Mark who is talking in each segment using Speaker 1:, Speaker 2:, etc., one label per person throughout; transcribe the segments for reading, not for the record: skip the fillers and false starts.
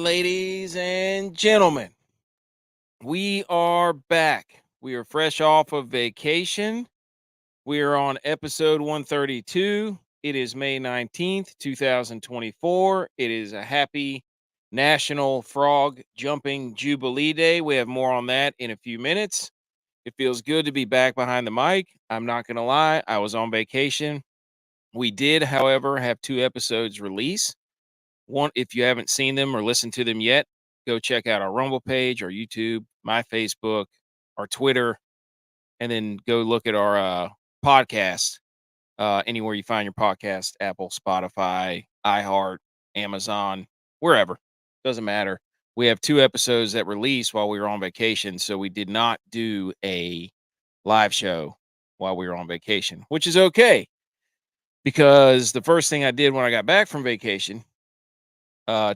Speaker 1: ladies and gentlemen. We are back. We are fresh off of vacation. We are on episode 132. It is May 19th, 2024. It is a happy National Frog Jumping Jubilee Day. We have more on that in a few minutes. It feels good to be back behind the mic. I'm not going to lie, I was on vacation. We did, however, have 2 episodes release. One, if you haven't seen them or listened to them yet, go check out our Rumble page, our YouTube, my Facebook, our Twitter, and then go look at our podcast anywhere you find your podcast: Apple, Spotify, iHeart, Amazon, wherever. Doesn't matter. We have 2 episodes that released while we were on vacation, so we did not do a live show while we were on vacation, which is okay because the first thing I did when I got back from vacation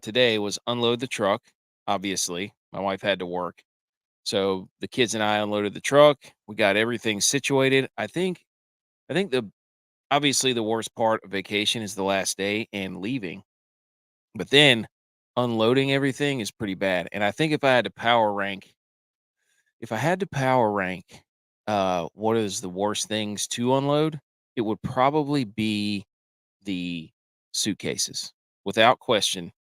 Speaker 1: today was unload the truck. Obviously, my wife had to work. So the kids and I unloaded the truck. We got everything situated. I think the obviously the worst part of vacation is the last day and leaving. But then unloading everything is pretty bad. And I think if I had to power rank what is the worst things to unload, it would probably be the suitcases. Without question,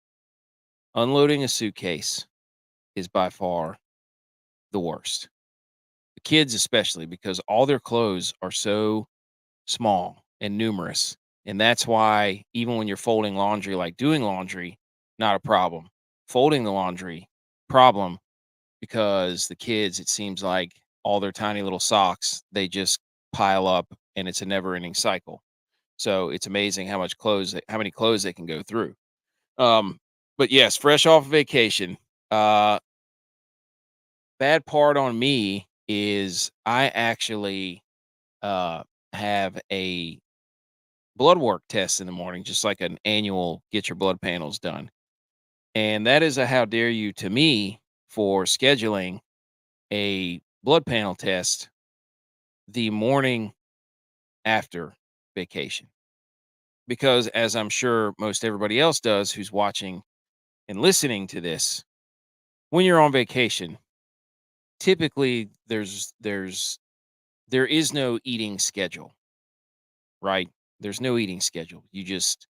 Speaker 1: unloading a suitcase is by far the worst. The kids, especially, because all their clothes are so small and numerous. And that's why, even when you're folding laundry, like doing laundry, not a problem. Folding the laundry, problem, because the kids, it seems like all their tiny little socks, they just pile up and it's a never ending cycle. So it's amazing how many clothes they can go through. Um, but yes, fresh off vacation. Uh, Bad part on me is I actually have a blood work test in the morning, just like an annual get your blood panels done. And that is a how dare you to me for scheduling a blood panel test the morning after vacation. Because as I'm sure most everybody else does who's watching and listening to this, when you're on vacation, typically there is no eating schedule, right? There's no eating schedule. You just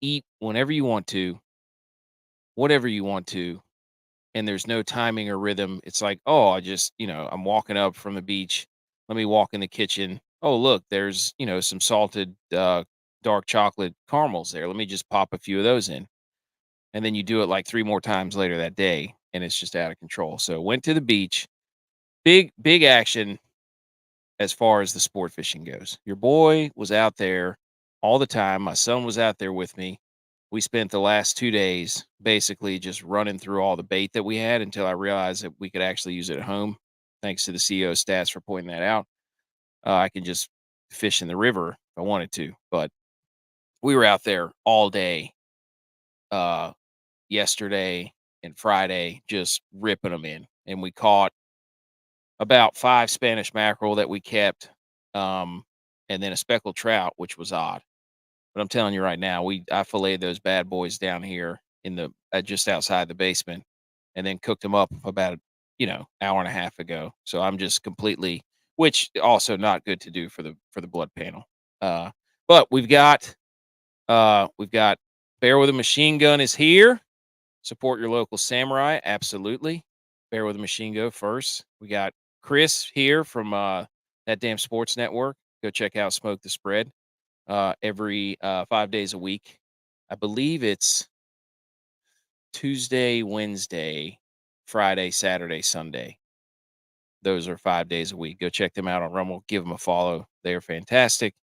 Speaker 1: eat whenever you want to, whatever you want to, and there's no timing or rhythm. It's like, oh, I'm walking up from the beach. Let me walk in the kitchen. Oh, look, there's, some salted dark chocolate caramels there. Let me just pop a few of those in. And then you do it like 3 more times later that day, and it's just out of control. So went to the beach. Big action as far as the sport fishing goes. Your boy was out there all the time. My son was out there with me. We spent the last 2 days basically just running through all the bait that we had until I realized that we could actually use it at home. Thanks to the CEO stats for pointing that out. I can just fish in the river if I wanted to, but we were out there all day uh, yesterday and Friday, just ripping them in. And we caught about 5 Spanish mackerel that we kept, um, and then a speckled trout, which was odd. But I'm telling you right now, I filleted those bad boys down here in the just outside the basement, and then cooked them up about hour and a half ago. So I'm just completely, which also not good to do for the blood panel. Uh, but we've got Bear with a Machine Gun is here. Support your local samurai, absolutely. Bear with a Machine Gun first. We got Chris here from that damn sports network. Go check out Smoke the Spread every 5 days a week. I believe it's Tuesday, Wednesday, Friday, Saturday, Sunday. Those are 5 days a week. Go check them out on Rumble. Give them a follow. They are fantastic.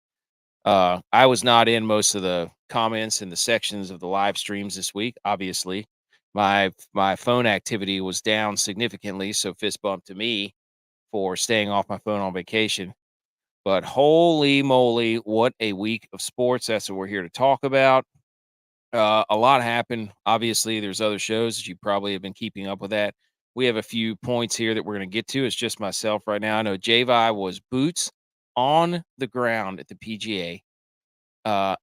Speaker 1: I was not in most of the comments and the sections of the live streams this week. Obviously, my phone activity was down significantly, so fist bump to me for staying off my phone on vacation. But holy moly, what a week of sports. That's what we're here to talk about. A lot happened. Obviously, there's other shows that you probably have been keeping up with that. We have a few points here that we're going to get to. It's just myself right now. I know J.Vi was boots on the ground at the PGA,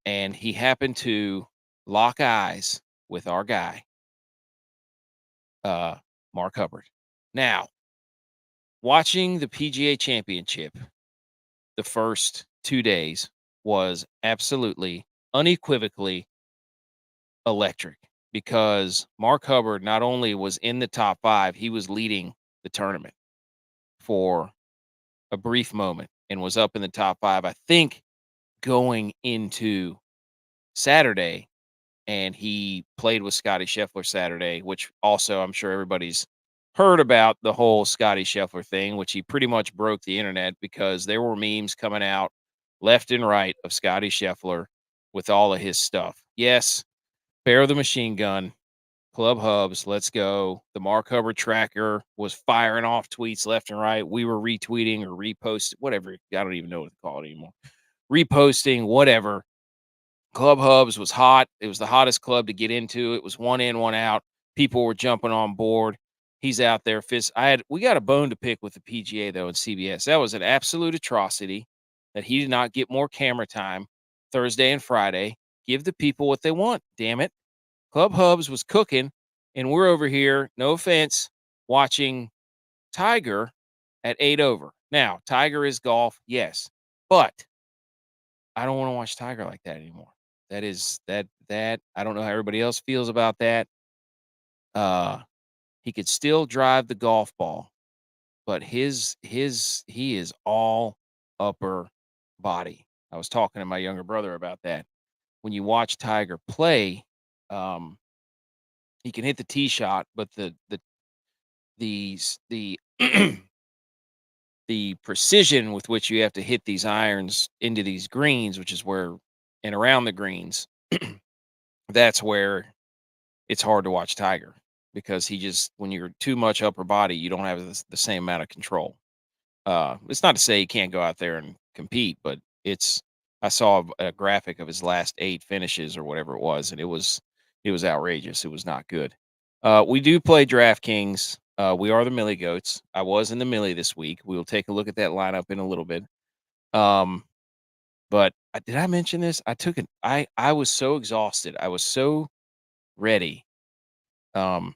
Speaker 1: and he happened to lock eyes with our guy, Mark Hubbard. Now, watching the PGA Championship the first 2 days was absolutely, unequivocally electric because Mark Hubbard not only was in the top 5, he was leading the tournament for a brief moment and was up in the top 5, I think, going into Saturday, and he played with Scottie Scheffler Saturday, which also I'm sure everybody's heard about the whole Scottie Scheffler thing, which he pretty much broke the internet because there were memes coming out left and right of Scottie Scheffler with all of his stuff. Yes, Bear the Machine Gun, Club Hubs, let's go. The Mark Hubbard tracker was firing off tweets left and right. We were retweeting or reposting, whatever. I don't even know what to call it anymore. Reposting, whatever. Club Hubs was hot. It was the hottest club to get into. It was one in, one out. People were jumping on board. He's out there. We got a bone to pick with the PGA though, and CBS. That was an absolute atrocity that he did not get more camera time Thursday and Friday. Give the people what they want. Damn it. Club Hubs was cooking, and we're over here, no offense, watching Tiger at 8 over. Now, Tiger is golf, yes, but I don't want to watch Tiger like that anymore. That I don't know how everybody else feels about that. He could still drive the golf ball, but he is all upper body. I was talking to my younger brother about that. When you watch Tiger play, he can hit the tee shot, but the the precision with which you have to hit these irons into these greens, which is where and around the greens, that's where it's hard to watch Tiger because he just when you're too much upper body, you don't have the same amount of control. It's not to say he can't go out there and compete, but it's I saw a graphic of his last 8 finishes or whatever it was, and it was outrageous. It was not good. We do play DraftKings. We are the Millie Goats. I was in the Millie this week. We will take a look at that lineup in a little bit. But did I mention this? I was so exhausted. I was so ready. And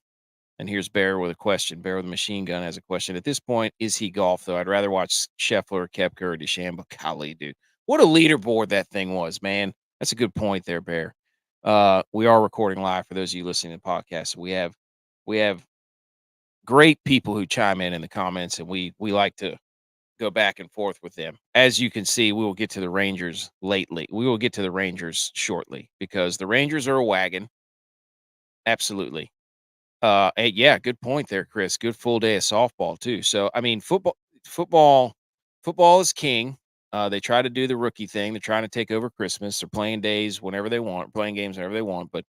Speaker 1: here's Bear with a question. Bear with a machine gun has a question. At this point, is he golf though? I'd rather watch Scheffler, Koepka, or DeChambeau. Golly, dude, what a leaderboard that thing was, man. That's a good point there, Bear. We are recording live for those of you listening to the podcast. We have great people who chime in the comments, and we like to go back and forth with them. As you can see, we will get to the Rangers lately. We will get to the Rangers shortly because the Rangers are a wagon. Absolutely. Yeah, good point there, Chris. Good full day of softball too. So, I mean, football, football is king. They try to do the rookie thing. They're trying to take over Christmas. They're playing days whenever they want, playing games whenever they want. But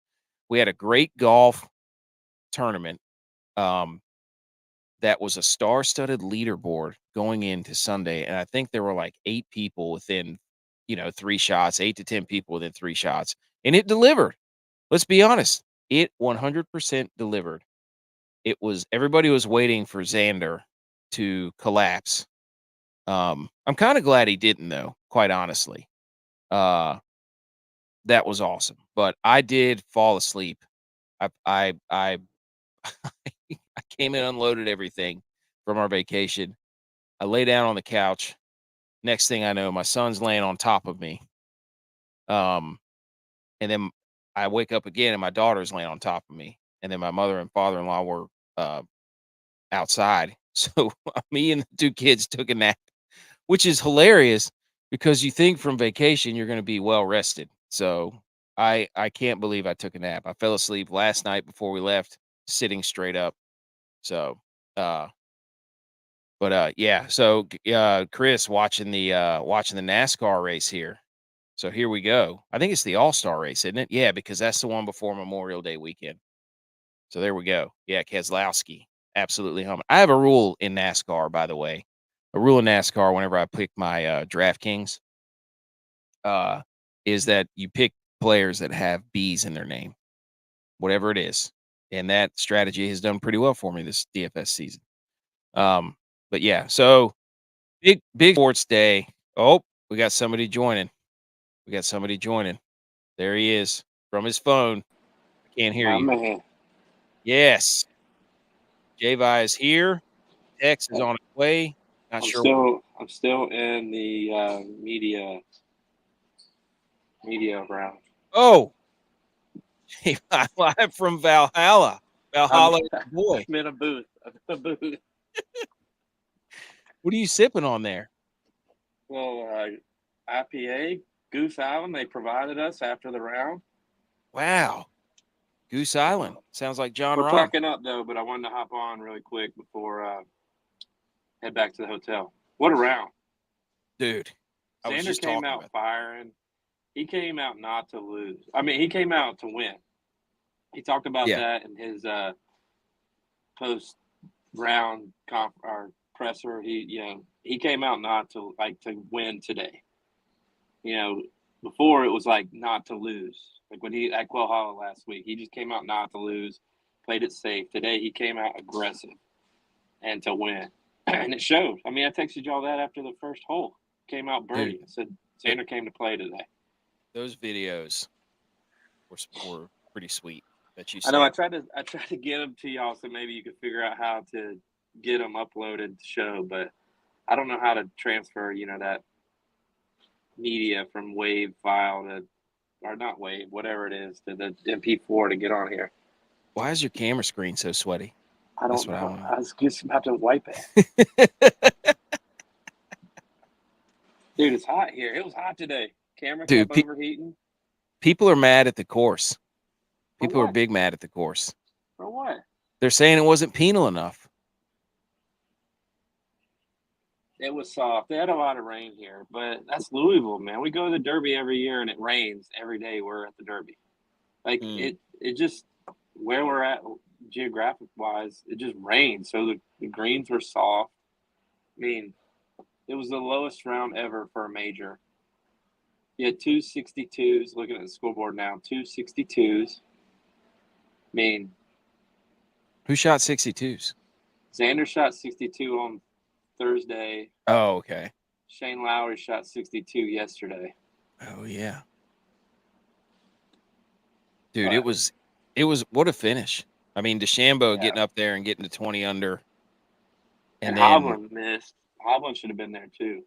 Speaker 1: we had a great golf tournament. That was a star-studded leaderboard going into Sunday, and I think there were like 8 people within, 3 shots, 8 to 10 people within 3 shots, and it delivered. Let's be honest, it 100% delivered. It was everybody was waiting for Xander to collapse. I'm kinda glad he didn't though, quite honestly. Uh, that was awesome, but I did fall asleep. I I came in, unloaded everything from our vacation. I lay down on the couch. Next thing I know, my son's laying on top of me. Um, and then I wake up again and my daughter's laying on top of me. And then my mother and father-in-law were uh, outside. So me and the 2 kids took a nap, which is hilarious because you think from vacation you're going to be well rested. So I can't believe I took a nap. I fell asleep last night before we left, sitting straight up. So uh yeah, so Chris watching the NASCAR race here. So here we go. I think it's the All-Star race, isn't it? Yeah, because that's the one before Memorial Day weekend. So there we go. Yeah, Keselowski. Absolutely humming. I have a rule in NASCAR, by the way. A rule in NASCAR whenever I pick my DraftKings uh is that you pick players that have B's in their name, whatever it is. And that strategy has done pretty well for me this DFS season. But yeah, so big sports day. Oh, we got somebody joining. We got somebody joining. There he is from his phone. I can't hear
Speaker 2: My
Speaker 1: you.
Speaker 2: man.
Speaker 1: Yes. J.V.I is here. Tex is on its way. Not sure.
Speaker 2: I'm still in the media round.
Speaker 1: Oh, J.V.I live from Valhalla. Valhalla, boy.
Speaker 2: I'm in a booth.
Speaker 1: What are you sipping on there?
Speaker 2: Well, IPA, Goose Island, they provided us after the round.
Speaker 1: Wow. Goose Island. Sounds like John
Speaker 2: We're
Speaker 1: Rahm.
Speaker 2: cracking up, though, but I wanted to hop on really quick before head back to the hotel. What a round.
Speaker 1: Dude, I was
Speaker 2: Xander
Speaker 1: just
Speaker 2: came
Speaker 1: talking
Speaker 2: out
Speaker 1: about
Speaker 2: firing. He came out not to lose. I mean, he came out to win. He talked about that in his post round or presser. He came out not to to win today. Before it was like not to lose. Like when he at Valhalla last week, he just came out not to lose, played it safe. Today he came out aggressive and to win, and it showed. I mean, I texted y'all that after the first hole. Came out birdie. I said Xander came to play today.
Speaker 1: Those videos were pretty sweet that you
Speaker 2: I know.
Speaker 1: sent.
Speaker 2: I tried to get them to y'all so maybe you could figure out how to get them uploaded to show, but I don't know how to transfer. That media from WAV file to, or not WAV, whatever it is, to the MP4 to get on here.
Speaker 1: Why is your camera screen so sweaty?
Speaker 2: I don't know. I was just about to wipe it. Dude, it's hot here. It was hot today. Camera kept overheating.
Speaker 1: People are mad at the course. People are big mad at the course.
Speaker 2: For what?
Speaker 1: They're saying it wasn't penal enough.
Speaker 2: It was soft. They had a lot of rain here, but that's Louisville, man. We go to the Derby every year, and it rains every day we're at the Derby. It just, where we're at geographic-wise, it just rains. So the greens were soft. I mean, it was the lowest round ever for a major. You had 262s, looking at the scoreboard now, 262s. I mean,
Speaker 1: who shot 62s?
Speaker 2: Xander shot 62 on Thursday.
Speaker 1: Oh, okay.
Speaker 2: Shane Lowry shot 62 yesterday.
Speaker 1: Oh, yeah. Dude, it was what a finish. I mean, DeChambeau getting up there and getting to 20 under.
Speaker 2: And Hovland missed. Hovland should have been there too.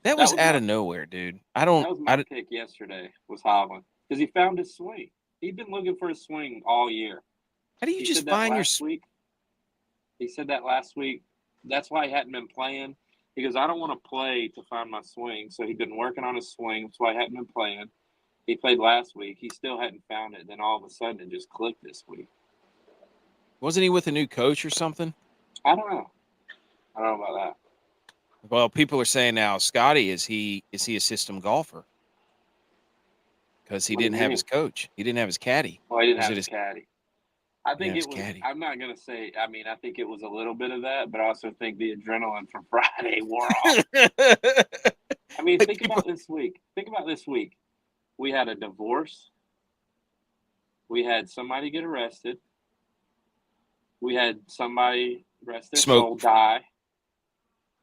Speaker 1: That was out of nowhere, dude.
Speaker 2: That was my pick yesterday, was Hovland. Because he found his swing. He'd been looking for his swing all year.
Speaker 1: How do you just find your
Speaker 2: swing? He said that last week. That's why he hadn't been playing. He goes, I don't want to play to find my swing. So he'd been working on his swing. That's why he hadn't been playing. He played last week. He still hadn't found it. Then all of a sudden, it just clicked this week.
Speaker 1: Wasn't he with a new coach or something?
Speaker 2: I don't know. I don't know about that.
Speaker 1: Well, people are saying now, Scottie, is he a system golfer? Because he didn't have his coach. He didn't have his caddy.
Speaker 2: Well, he didn't have his caddy. I think it was.
Speaker 1: Caddy.
Speaker 2: I'm not gonna say. I mean, I think it was a little bit of that, but I also think the adrenaline from Friday wore off. I mean, think about this week. We had a divorce. We had somebody get arrested. We had somebody rest their soul die.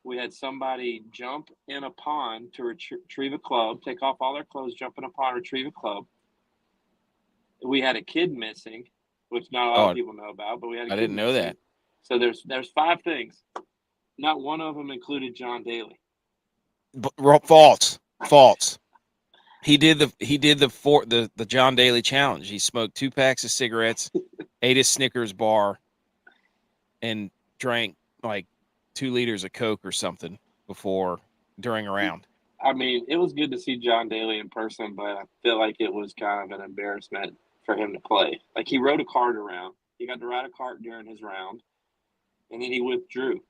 Speaker 2: We had somebody jump in a pond to retrieve a club, take off all their clothes, jump in a pond, retrieve a club. We had a kid missing, which not a lot of people know about, but we had a kid
Speaker 1: didn't know that.
Speaker 2: So there's 5 things. Not one of them included John Daly.
Speaker 1: False. He did the John Daly challenge. He smoked 2 packs of cigarettes, ate a Snickers bar, and drank like 2 liters of Coke or something during a round.
Speaker 2: I mean, it was good to see John Daly in person, but I feel like it was kind of an embarrassment for him to play. Like, he rode a cart around. He got to ride a cart during his round, and then he withdrew.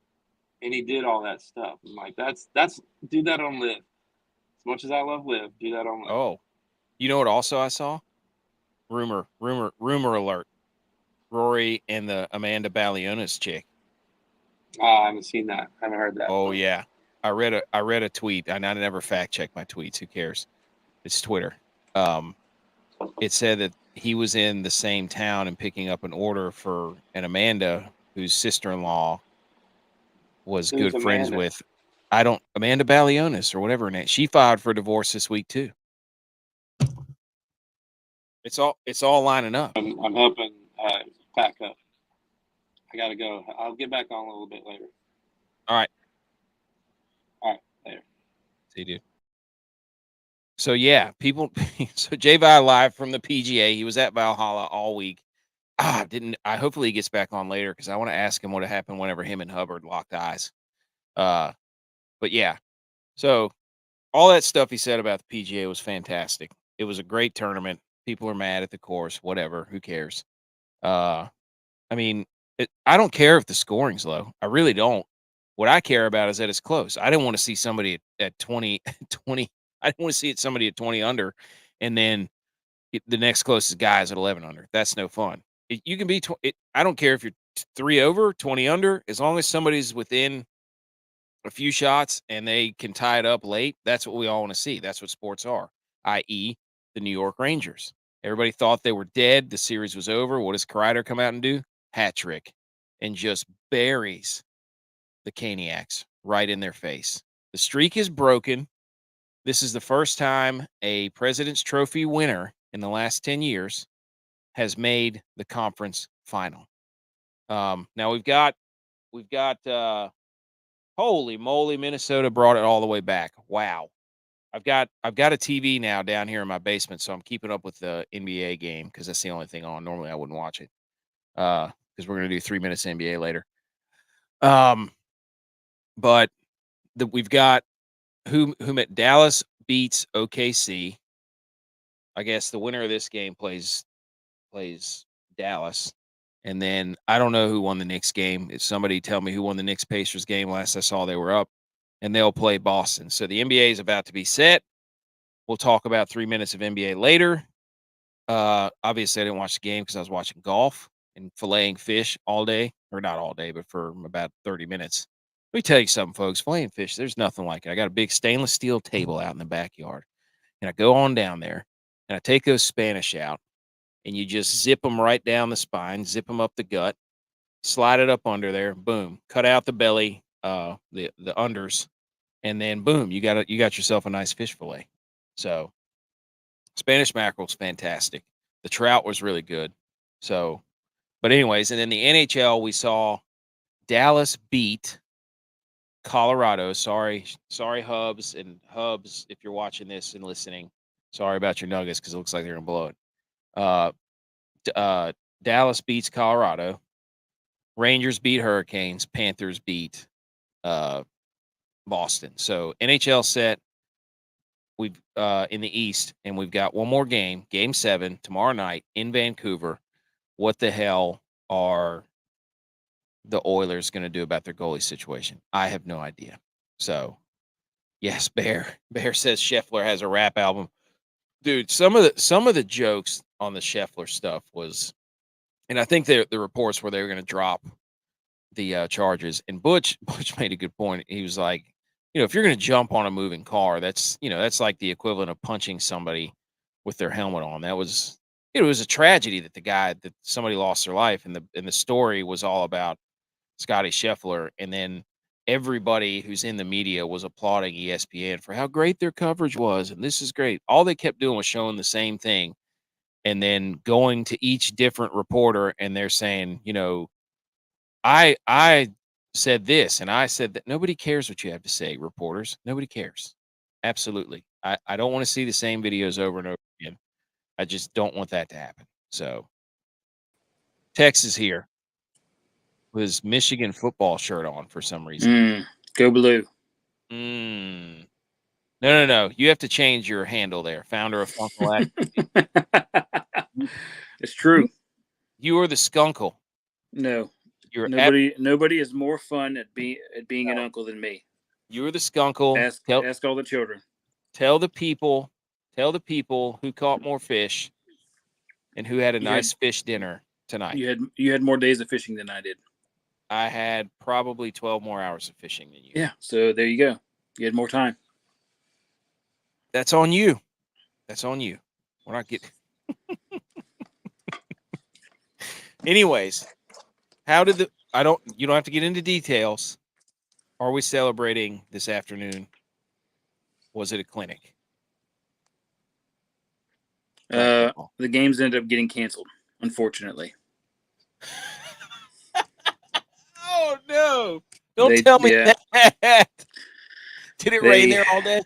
Speaker 2: And he did all that stuff. I'm like, that's do that on Live. As much as I love Live, do that on Live.
Speaker 1: Oh, you know what? Also, I saw rumor alert. Rory and the Amanda Balionis chick.
Speaker 2: I haven't seen that. I haven't heard that.
Speaker 1: Oh yeah, I read a tweet, and I never fact check my tweets. Who cares? It's Twitter. It said that he was in the same town and picking up an order for an Amanda, whose sister-in-law was good friends with. Amanda Balionis or whatever her name. She filed for divorce this week too. It's all lining up.
Speaker 2: I'm helping pack up. I gotta go. I'll get back on a little bit later.
Speaker 1: All right.
Speaker 2: Later.
Speaker 1: See you, dude. So yeah, people. So J.Vi live from the PGA. He was at Valhalla all week. Hopefully he gets back on later because I want to ask him what happened whenever him and Hubbard locked eyes. But yeah, so all that stuff he said about the PGA was fantastic. It was a great tournament. People are mad at the course, whatever. Who cares? I mean, I don't care if the scoring's low. I really don't. What I care about is that it's close. I didn't want to see somebody at 20, 20. I didn't want to see somebody at 20 under, and then the next closest guy is at 11 under. That's no fun. You can be. I don't care if you're 3 over, 20 under, as long as somebody's within a few shots and they can tie it up late. That's what we all want to see. That's what sports are, i.e., the New York Rangers. Everybody thought they were dead. The series was over. What does Kreider come out and do? Hat trick, and just buries the Caniacs right in their face. The streak is broken. This is the first time a President's Trophy winner in the last 10 years has made the conference final. Now we've got holy moly, Minnesota brought it all the way back. Wow. I've got a TV now down here in my basement, so I'm keeping up with the NBA game because that's the only thing on. Normally I wouldn't watch it. Because we're gonna do 3 minutes NBA later. But we've got who met Dallas beats OKC. I guess the winner of this game plays Dallas. And then I don't know who won the Knicks game. If somebody tell me who won the Knicks Pacers game. Last I saw, they were up, and they'll play Boston. So the NBA is about to be set. We'll talk about 3 minutes of NBA later. Obviously, I didn't watch the game because I was watching golf and filleting fish all day, or not all day, but for about 30 minutes. Let me tell you something, folks. Filleting fish, there's nothing like it. I got a big stainless steel table out in the backyard, and I go on down there, and I take those Spanish out, and you just zip them right down the spine, zip them up the gut, slide it up under there, boom, cut out the belly, the unders, and then boom, you got yourself a nice fish fillet. So Spanish mackerel's fantastic. The trout was really good. So, but anyways, and then the NHL, we saw Dallas beat Colorado. Sorry, Hubs and Hubs, if you're watching this and listening, sorry about your Nuggets because it looks like they're gonna blow it. Dallas beats Colorado. Rangers beat Hurricanes. Panthers beat Boston. So NHL set. We've in the East, and we've got one more game, Game 7 tomorrow night in Vancouver. What the hell are the Oilers going to do about their goalie situation? I have no idea. So, yes, Bear says Scheffler has a rap album. Dude, some of the jokes on the Scheffler stuff was, and I think the reports were they were going to drop the charges. And Butch made a good point. He was like, if you're going to jump on a moving car, that's like the equivalent of punching somebody with their helmet on. That was, it was a tragedy that somebody lost their life. And the story was all about Scottie Scheffler. And then everybody who's in the media was applauding ESPN for how great their coverage was. And this is great. All they kept doing was showing the same thing and then going to each different reporter. And they're saying, I said this and I said that. Nobody cares what you have to say, reporters. Nobody cares. Absolutely. I don't want to see the same videos over and over again. I just don't want that to happen. So Tex is here with his Michigan football shirt on for some reason.
Speaker 2: Go Blue.
Speaker 1: No. You have to change your handle there. Founder of Funkle Activity.
Speaker 2: It's true.
Speaker 1: You are the skunkle.
Speaker 2: No. Nobody is more fun at being an uncle than me.
Speaker 1: You're the skunkle.
Speaker 2: Ask all the children.
Speaker 1: Tell the people who caught more fish and who had a nice fish dinner tonight.
Speaker 2: You had more days of fishing than I did.
Speaker 1: I had probably 12 more hours of fishing than you.
Speaker 2: Yeah, so there you go. You had more time.
Speaker 1: That's on you. We're not getting. Anyways, you don't have to get into details. Are we celebrating this afternoon? Was it a clinic?
Speaker 2: The games ended up getting canceled, unfortunately.
Speaker 1: Don't tell me
Speaker 3: Yeah.
Speaker 1: that. Did it rain there all day?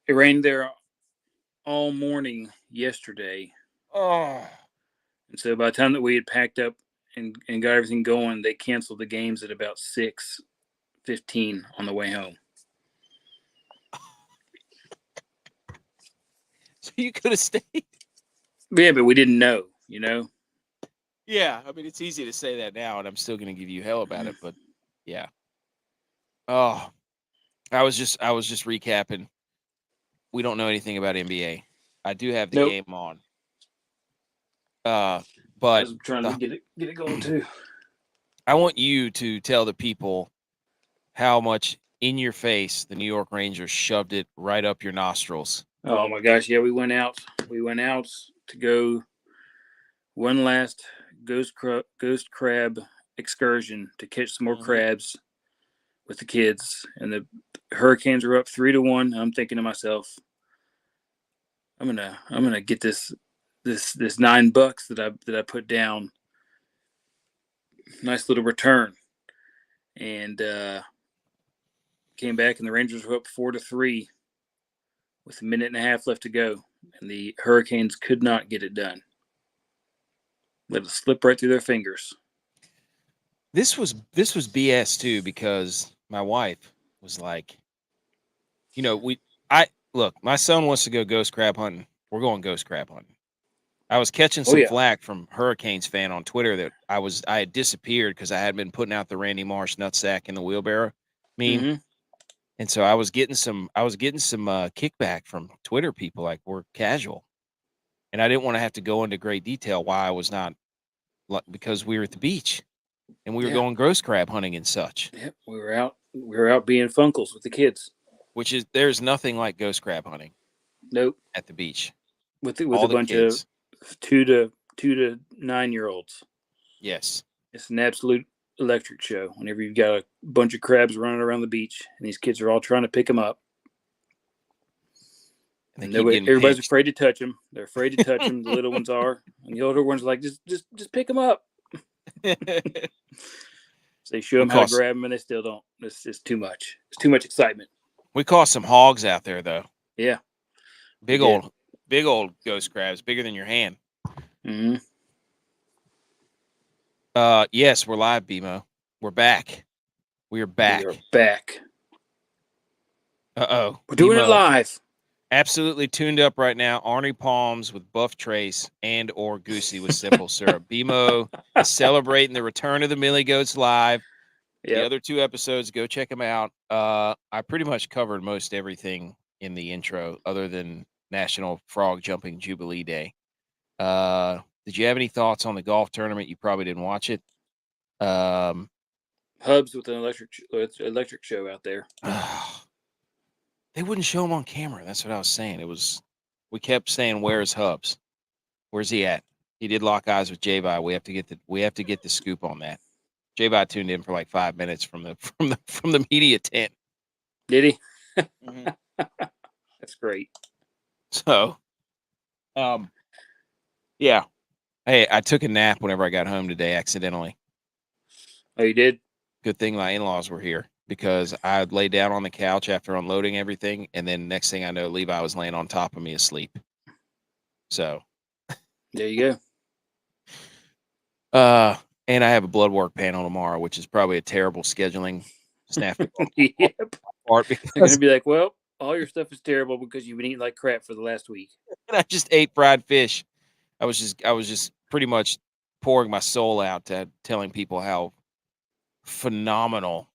Speaker 3: It rained there all morning yesterday.
Speaker 1: Oh.
Speaker 3: And so by the time that we had packed up and got everything going, they canceled the games at about 6:15 on the way home.
Speaker 1: So you could have stayed.
Speaker 3: Yeah, but we didn't know, you know?
Speaker 1: Yeah, I mean, it's easy to say that now, and I'm still going to give you hell about it, but yeah. Oh, I was just recapping. We don't know anything about NBA. I do have the game on. But
Speaker 3: I'm trying to get it going too.
Speaker 1: I want you to tell the people how much in your face the New York Rangers shoved it right up your nostrils.
Speaker 3: Oh my gosh, yeah, we went out to go one last ghost crab excursion to catch some more crabs with the kids, and the Hurricanes were up 3-1. I'm thinking to myself, I'm gonna get this $9 that I put down. Nice little return, and came back, and the Rangers were up 4-3 with a minute and a half left to go, and the Hurricanes could not get it done. Let it slip right through their fingers.
Speaker 1: This was BS too, because my wife was like, look, my son wants to go ghost crab hunting. We're going ghost crab hunting. I was catching some flack from Hurricanes fan on Twitter that I had disappeared because I had been putting out the Randy Marsh nutsack in the wheelbarrow meme.
Speaker 3: Mm-hmm.
Speaker 1: And so I was getting some kickback from Twitter people, like, we're casual. And I didn't want to have to go into great detail why I was not, because we were at the beach and we were going ghost crab hunting and such.
Speaker 3: Yep, we were out being funkles with the kids.
Speaker 1: Which is, there's nothing like ghost crab hunting.
Speaker 3: Nope.
Speaker 1: At the beach.
Speaker 3: With a bunch kids. Of 2 to 9-year-olds.
Speaker 1: Yes.
Speaker 3: It's an absolute electric show whenever you've got a bunch of crabs running around the beach and these kids are all trying to pick them up. And everybody's afraid to touch them. They're afraid to touch them. The little ones are, and the older ones are like, just pick them up. So they show them how to grab them, and they still don't. It's just too much. It's too much excitement.
Speaker 1: We caught some hogs out there, though.
Speaker 3: Yeah,
Speaker 1: big old ghost crabs, bigger than your hand.
Speaker 3: Mm-hmm.
Speaker 1: Yes, we're live, BMO. We're back. We are back.
Speaker 3: We are back.
Speaker 1: Uh-oh.
Speaker 3: We're doing it live.
Speaker 1: Absolutely tuned up right now. Arnie Palms with Buff Trace and or Goosey with simple syrup. BMO is celebrating the return of the Millie Goats live. Yep. The other 2 episodes, go check them out. I pretty much covered most everything in the intro other than National Frog Jumping Jubilee Day. Did you have any thoughts on the golf tournament? You probably didn't watch it.
Speaker 3: Hubs with an electric show out there.
Speaker 1: They wouldn't show him on camera. That's what I was saying. We kept saying, "Where's Hubs? Where's he at?" He did lock eyes with J.Y. We have to get the scoop on that. J.Y. tuned in for like 5 minutes from the media tent.
Speaker 3: Did he? Mm-hmm. That's great.
Speaker 1: So, yeah. Hey, I took a nap whenever I got home today accidentally.
Speaker 3: Oh, you did?
Speaker 1: Good thing my in-laws were here, because I lay down on the couch after unloading everything, and then next thing I know, Levi was laying on top of me asleep. So
Speaker 3: there you
Speaker 1: go. And I have a blood work panel tomorrow, which is probably a terrible scheduling snafu.
Speaker 3: Yep. Part because they're gonna be like, well, all your stuff is terrible because you've been eating like crap for the last week.
Speaker 1: And I just ate fried fish. I was just pretty much pouring my soul out to telling people how phenomenal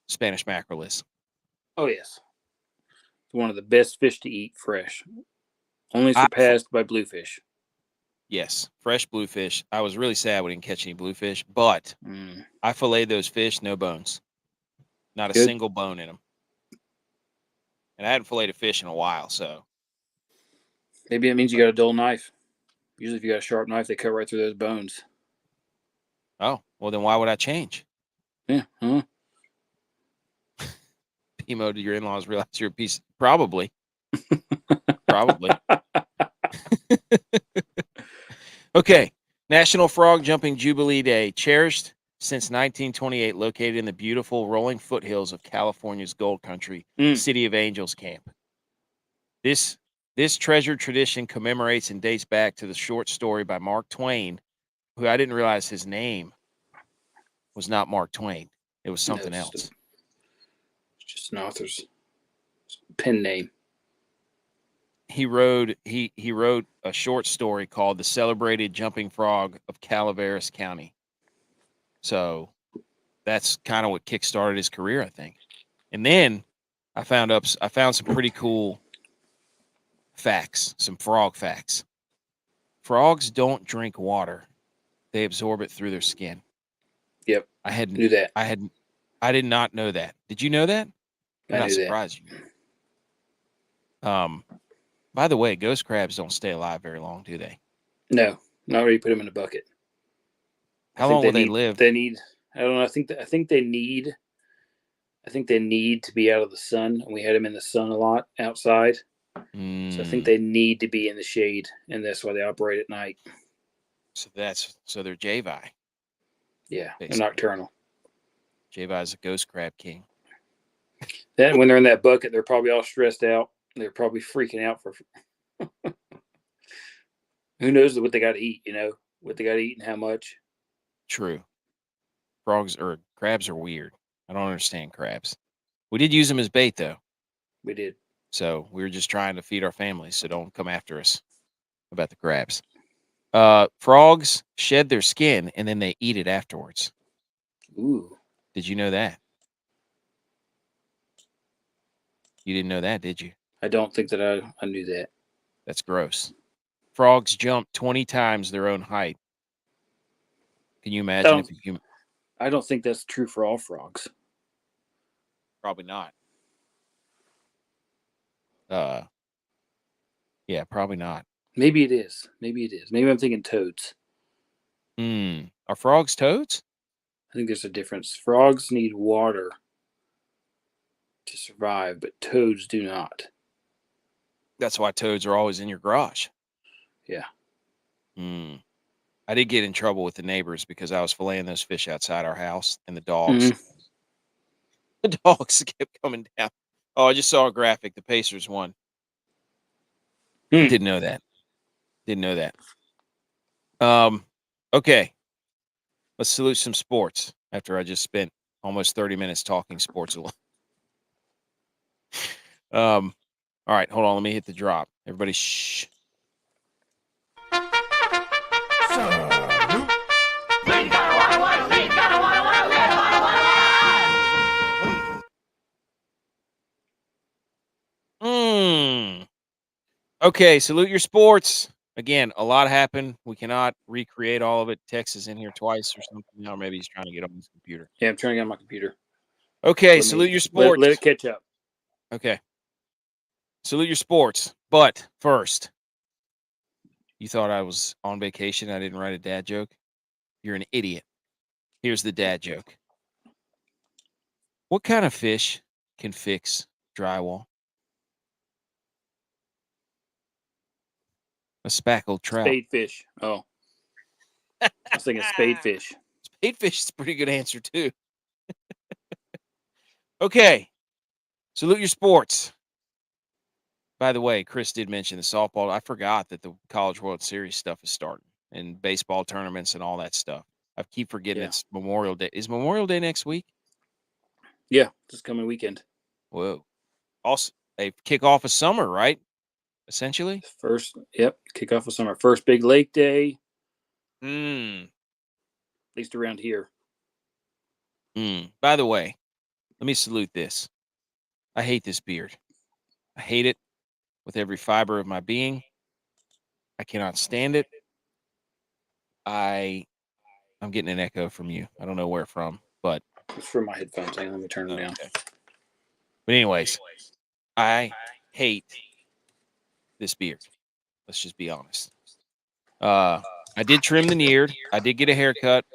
Speaker 1: Spanish mackerel is.
Speaker 3: Oh yes, it's one of the best fish to eat fresh, only surpassed by bluefish.
Speaker 1: Yes, fresh bluefish. I was really sad we didn't catch any bluefish, but I filleted those fish, no bones, not a single bone in them. And I hadn't filleted fish in a while, so
Speaker 3: maybe it means you got a dull knife. Usually, if you got a sharp knife, they cut right through those bones.
Speaker 1: Oh, well, then why would I change?
Speaker 3: Yeah. Huh?
Speaker 1: Pimo, did your in-laws realize you're a piece? Probably. Probably. Okay. National Frog Jumping Jubilee Day, cherished since 1928, located in the beautiful rolling foothills of California's Gold Country, City of Angels Camp. This treasured tradition commemorates and dates back to the short story by Mark Twain, who I didn't realize his name was not Mark Twain. It was something else.
Speaker 3: It's just an author's pen name.
Speaker 1: He wrote a short story called "The Celebrated Jumping Frog of Calaveras County." So that's kind of what kickstarted his career, I think. And then I found some pretty cool facts, some frog facts. Frogs don't drink water; they absorb it through their skin.
Speaker 3: Yep,
Speaker 1: I
Speaker 3: knew that.
Speaker 1: I did not know that. Did you know that? I'm not surprised you. By the way, ghost crabs don't stay alive very long, do they?
Speaker 3: No, not when you put them in a bucket.
Speaker 1: How long will they live?
Speaker 3: They need. I don't know. I think they need to be out of the sun, and we had them in the sun a lot outside. So I think they need to be in the shade, and that's why they operate at night.
Speaker 1: So they're J.V.I.
Speaker 3: Yeah,
Speaker 1: basically.
Speaker 3: they're nocturnal.
Speaker 1: J.V.I. is a ghost crab king.
Speaker 3: That when they're in that bucket, they're probably all stressed out. They're probably freaking out for who knows what they got to eat, what they got to eat and how much.
Speaker 1: True. Crabs are weird. I don't understand crabs. We did use them as bait, though.
Speaker 3: We did.
Speaker 1: So we were just trying to feed our families, so don't come after us about the crabs. Frogs shed their skin, and then they eat it afterwards.
Speaker 3: Ooh.
Speaker 1: Did you know that? You didn't know that, did you?
Speaker 3: I don't think that I knew that.
Speaker 1: That's gross. Frogs jump 20 times their own height. Can you imagine
Speaker 3: I don't think that's true for all frogs.
Speaker 1: Probably not. Yeah, probably not.
Speaker 3: Maybe it is. Maybe I'm thinking toads.
Speaker 1: Are frogs toads?
Speaker 3: I think there's a difference. Frogs need water to survive, but toads do not.
Speaker 1: That's why toads are always in your garage.
Speaker 3: Yeah.
Speaker 1: I did get in trouble with the neighbors because I was filleting those fish outside our house, and the dogs kept coming down. Oh, I just saw a graphic. The Pacers won. Didn't know that. Okay. Let's salute some sports after I just spent almost 30 minutes talking sports alone. All right, hold on. Let me hit the drop. Everybody, shh. Okay, salute your sports. Again, a lot happened. We cannot recreate all of it. Tex is in here twice or something now. Maybe he's trying to get on his computer.
Speaker 3: Yeah, I'm trying to get on my computer.
Speaker 1: Okay, salute your sports.
Speaker 3: Let it catch up.
Speaker 1: Okay. Salute your sports. But first, you thought I was on vacation. I didn't write a dad joke. You're an idiot. Here's the dad joke. What kind of fish can fix drywall? A speckled trout.
Speaker 3: Spadefish. Oh. I was thinking spadefish.
Speaker 1: Spadefish is a pretty good answer, too. Okay. Salute your sports. By the way, Chris did mention the softball. I forgot that the College World Series stuff is starting and baseball tournaments and all that stuff. I keep forgetting it's Memorial Day. Is Memorial Day next week?
Speaker 3: Yeah, this coming weekend.
Speaker 1: Whoa. Also, they kick off of summer, right? Essentially?
Speaker 3: Kick off of summer. First big lake day.
Speaker 1: At
Speaker 3: least around here.
Speaker 1: By the way, let me salute this. I hate this beard. I hate it with every fiber of my being. I cannot stand it. I'm getting an echo from you. I don't know where from, but
Speaker 3: it's from my headphones. Let me turn them down.
Speaker 1: Okay. But anyways, I hate this beard. Let's just be honest. I did trim the beard. I did get a haircut,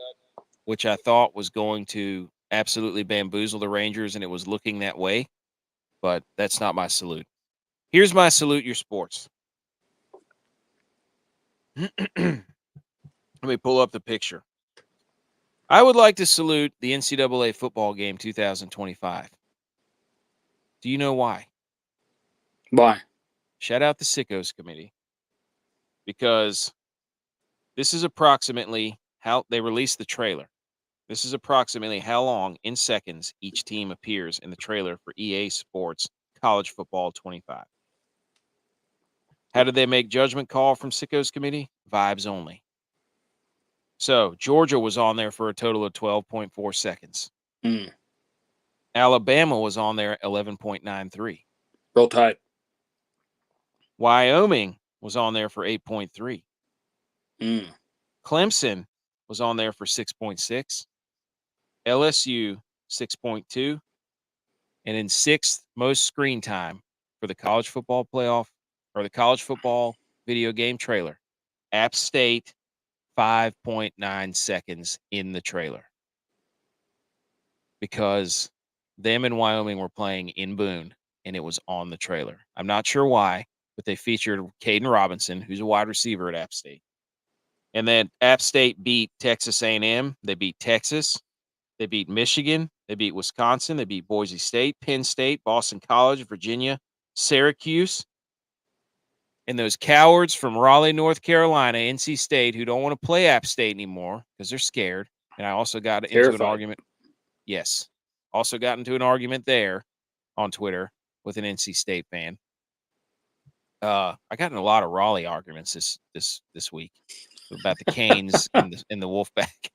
Speaker 1: which I thought was going to absolutely bamboozle the Rangers, and it was looking that way. But that's not my salute. Here's my salute your sports. Let me pull up the picture. I would like to salute the NCAA football game 2025. Do you know why?
Speaker 3: Why?
Speaker 1: Shout out the Sickos Committee, because this is approximately how they released the trailer. This is approximately how long in seconds each team appears in the trailer for EA Sports College Football 25. How did they make judgment call from Sickos Committee? Vibes only. So Georgia was on there for a total of 12.4 seconds.
Speaker 3: Mm.
Speaker 1: Alabama was on there at 11.93.
Speaker 3: Roll Tide.
Speaker 1: Wyoming was on there for 8.3.
Speaker 3: Mm.
Speaker 1: Clemson was on there for 6.6. LSU 6.2. And in sixth most screen time for the college football playoff or the college football video game trailer, App State 5.9 seconds in the trailer, because them and Wyoming were playing in Boone and it was on the trailer. I'm not sure why, but they featured Caden Robinson, who's a wide receiver at App State. And then App State beat Texas A&M. They beat Texas. They beat Michigan. They beat Wisconsin. They beat Boise State, Penn State, Boston College, Virginia, Syracuse. And those cowards from Raleigh, North Carolina, NC State, who don't want to play App State anymore because they're scared. And I also got into an argument. Yes. Also got into an argument there on Twitter with an NC State fan. I got in a lot of Raleigh arguments this week about the Canes and the Wolfpack.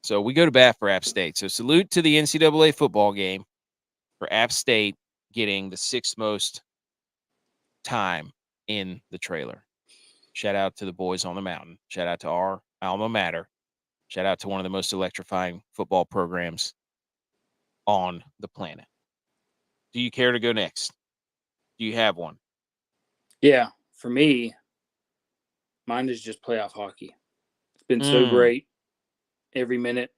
Speaker 1: So we go to bat for App State. So salute to the NCAA football game for App State getting the sixth most time in the trailer. Shout out to the boys on the mountain. Shout out to our alma mater. Shout out to one of the most electrifying football programs on the planet. Do you care to go next? Do you have one?
Speaker 3: Yeah, for me, mine is just playoff hockey. It's been so great every minute.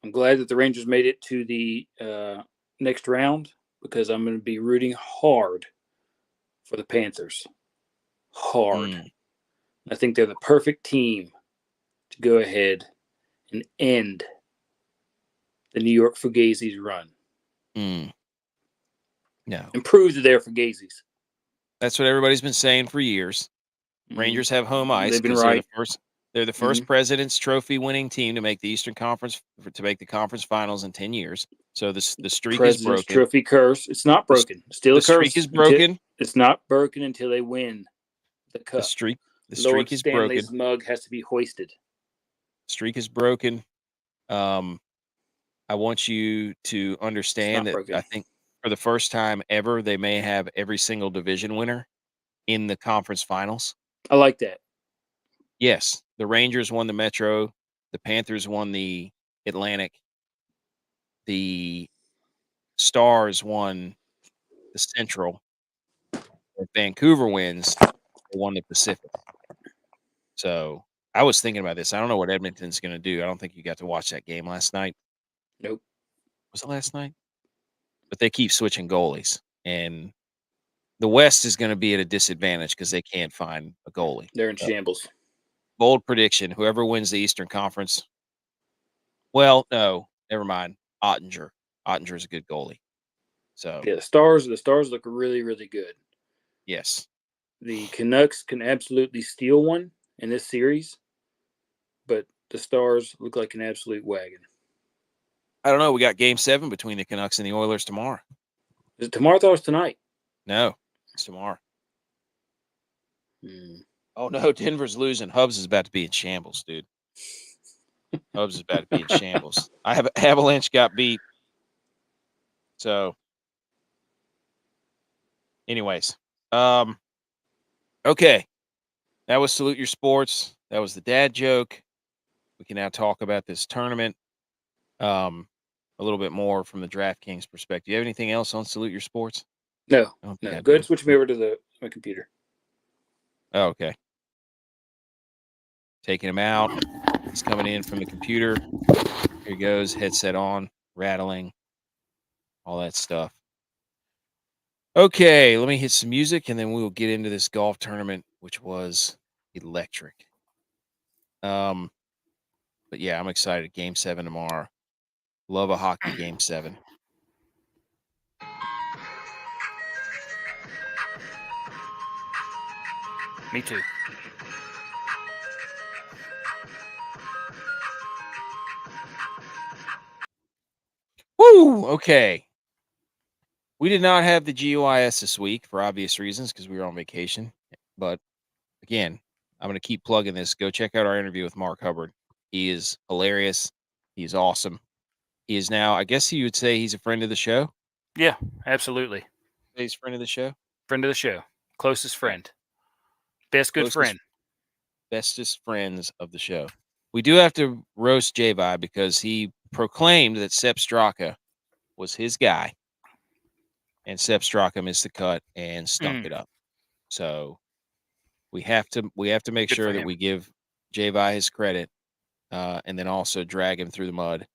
Speaker 3: I'm glad that the Rangers made it to the next round, because I'm going to be rooting hard for the Panthers. Hard. I think they're the perfect team to go ahead and end the New York Fugazis run.
Speaker 1: No.
Speaker 3: And prove that they're Fugazis.
Speaker 1: That's what everybody's been saying for years. Rangers have home ice.
Speaker 3: They've been right.
Speaker 1: They're the first President's Trophy winning team to make the Eastern Conference, to make the conference finals in 10 years. So the streak is broken.
Speaker 3: Trophy curse. It's not broken. Still a curse.
Speaker 1: The streak is broken.
Speaker 3: It's not broken until they win the cup.
Speaker 1: The streak
Speaker 3: Lord
Speaker 1: is
Speaker 3: Stanley's
Speaker 1: broken.
Speaker 3: mug has to be hoisted.
Speaker 1: Streak is broken. I want you to understand that broken. I think for the first time ever, they may have every single division winner in the conference finals.
Speaker 3: I like that.
Speaker 1: Yes. The Rangers won the Metro. The Panthers won the Atlantic. The Stars won the Central. If Vancouver wins, they won the Pacific. So I was thinking about this. I don't know what Edmonton's going to do. I don't think you got to watch that game last night.
Speaker 3: Nope.
Speaker 1: Was it last night? But they keep switching goalies. And the West is going to be at a disadvantage because they can't find a goalie.
Speaker 3: They're in shambles.
Speaker 1: Bold prediction. Whoever wins the Eastern Conference. Well, no, never mind. Ottinger. Ottinger is a good goalie. So
Speaker 3: yeah, the Stars look really, really good.
Speaker 1: Yes.
Speaker 3: The Canucks can absolutely steal one in this series, but the Stars look like an absolute wagon.
Speaker 1: I don't know. We got Game 7 between the Canucks and the Oilers tomorrow.
Speaker 3: Is it tomorrow? I thought it was tonight.
Speaker 1: No, it's tomorrow. Oh, no, Denver's losing. Hubs is about to be in shambles, dude. Hubs is about to be in shambles. I have Avalanche got beat. So, anyways, okay. That was Salute Your Sports. That was the dad joke. We can now talk about this tournament a little bit more from the DraftKings perspective. Do you have anything else on Salute Your Sports?
Speaker 3: No. Go ahead and switch me over to my computer.
Speaker 1: Oh, okay. Taking him out. He's coming in from the computer. Here he goes. Headset on. Rattling. All that stuff. Okay, let me hit some music, and then we will get into this golf tournament, which was electric. But yeah, I'm excited. Game 7 tomorrow. Love a hockey Game 7.
Speaker 3: Me too.
Speaker 1: Woo! Okay. We did not have the G.U.Y.S this week for obvious reasons because we were on vacation. But again, I'm going to keep plugging this. Go check out our interview with Mark Hubbard. He is hilarious. He's awesome. He is now, I guess you would say he's a friend of the show.
Speaker 3: Yeah, absolutely.
Speaker 1: He's a friend of the show.
Speaker 3: Friend of the show. Closest friend. Best good friend.
Speaker 1: Bestest friends of the show. We do have to roast J-Vi because he proclaimed that Sepp Straka was his guy. And Sepp Straka missed the cut and stunk it up. So we have to make
Speaker 3: Good
Speaker 1: sure
Speaker 3: for
Speaker 1: that
Speaker 3: him.
Speaker 1: we give J-Vi his credit, and then also drag him through the mud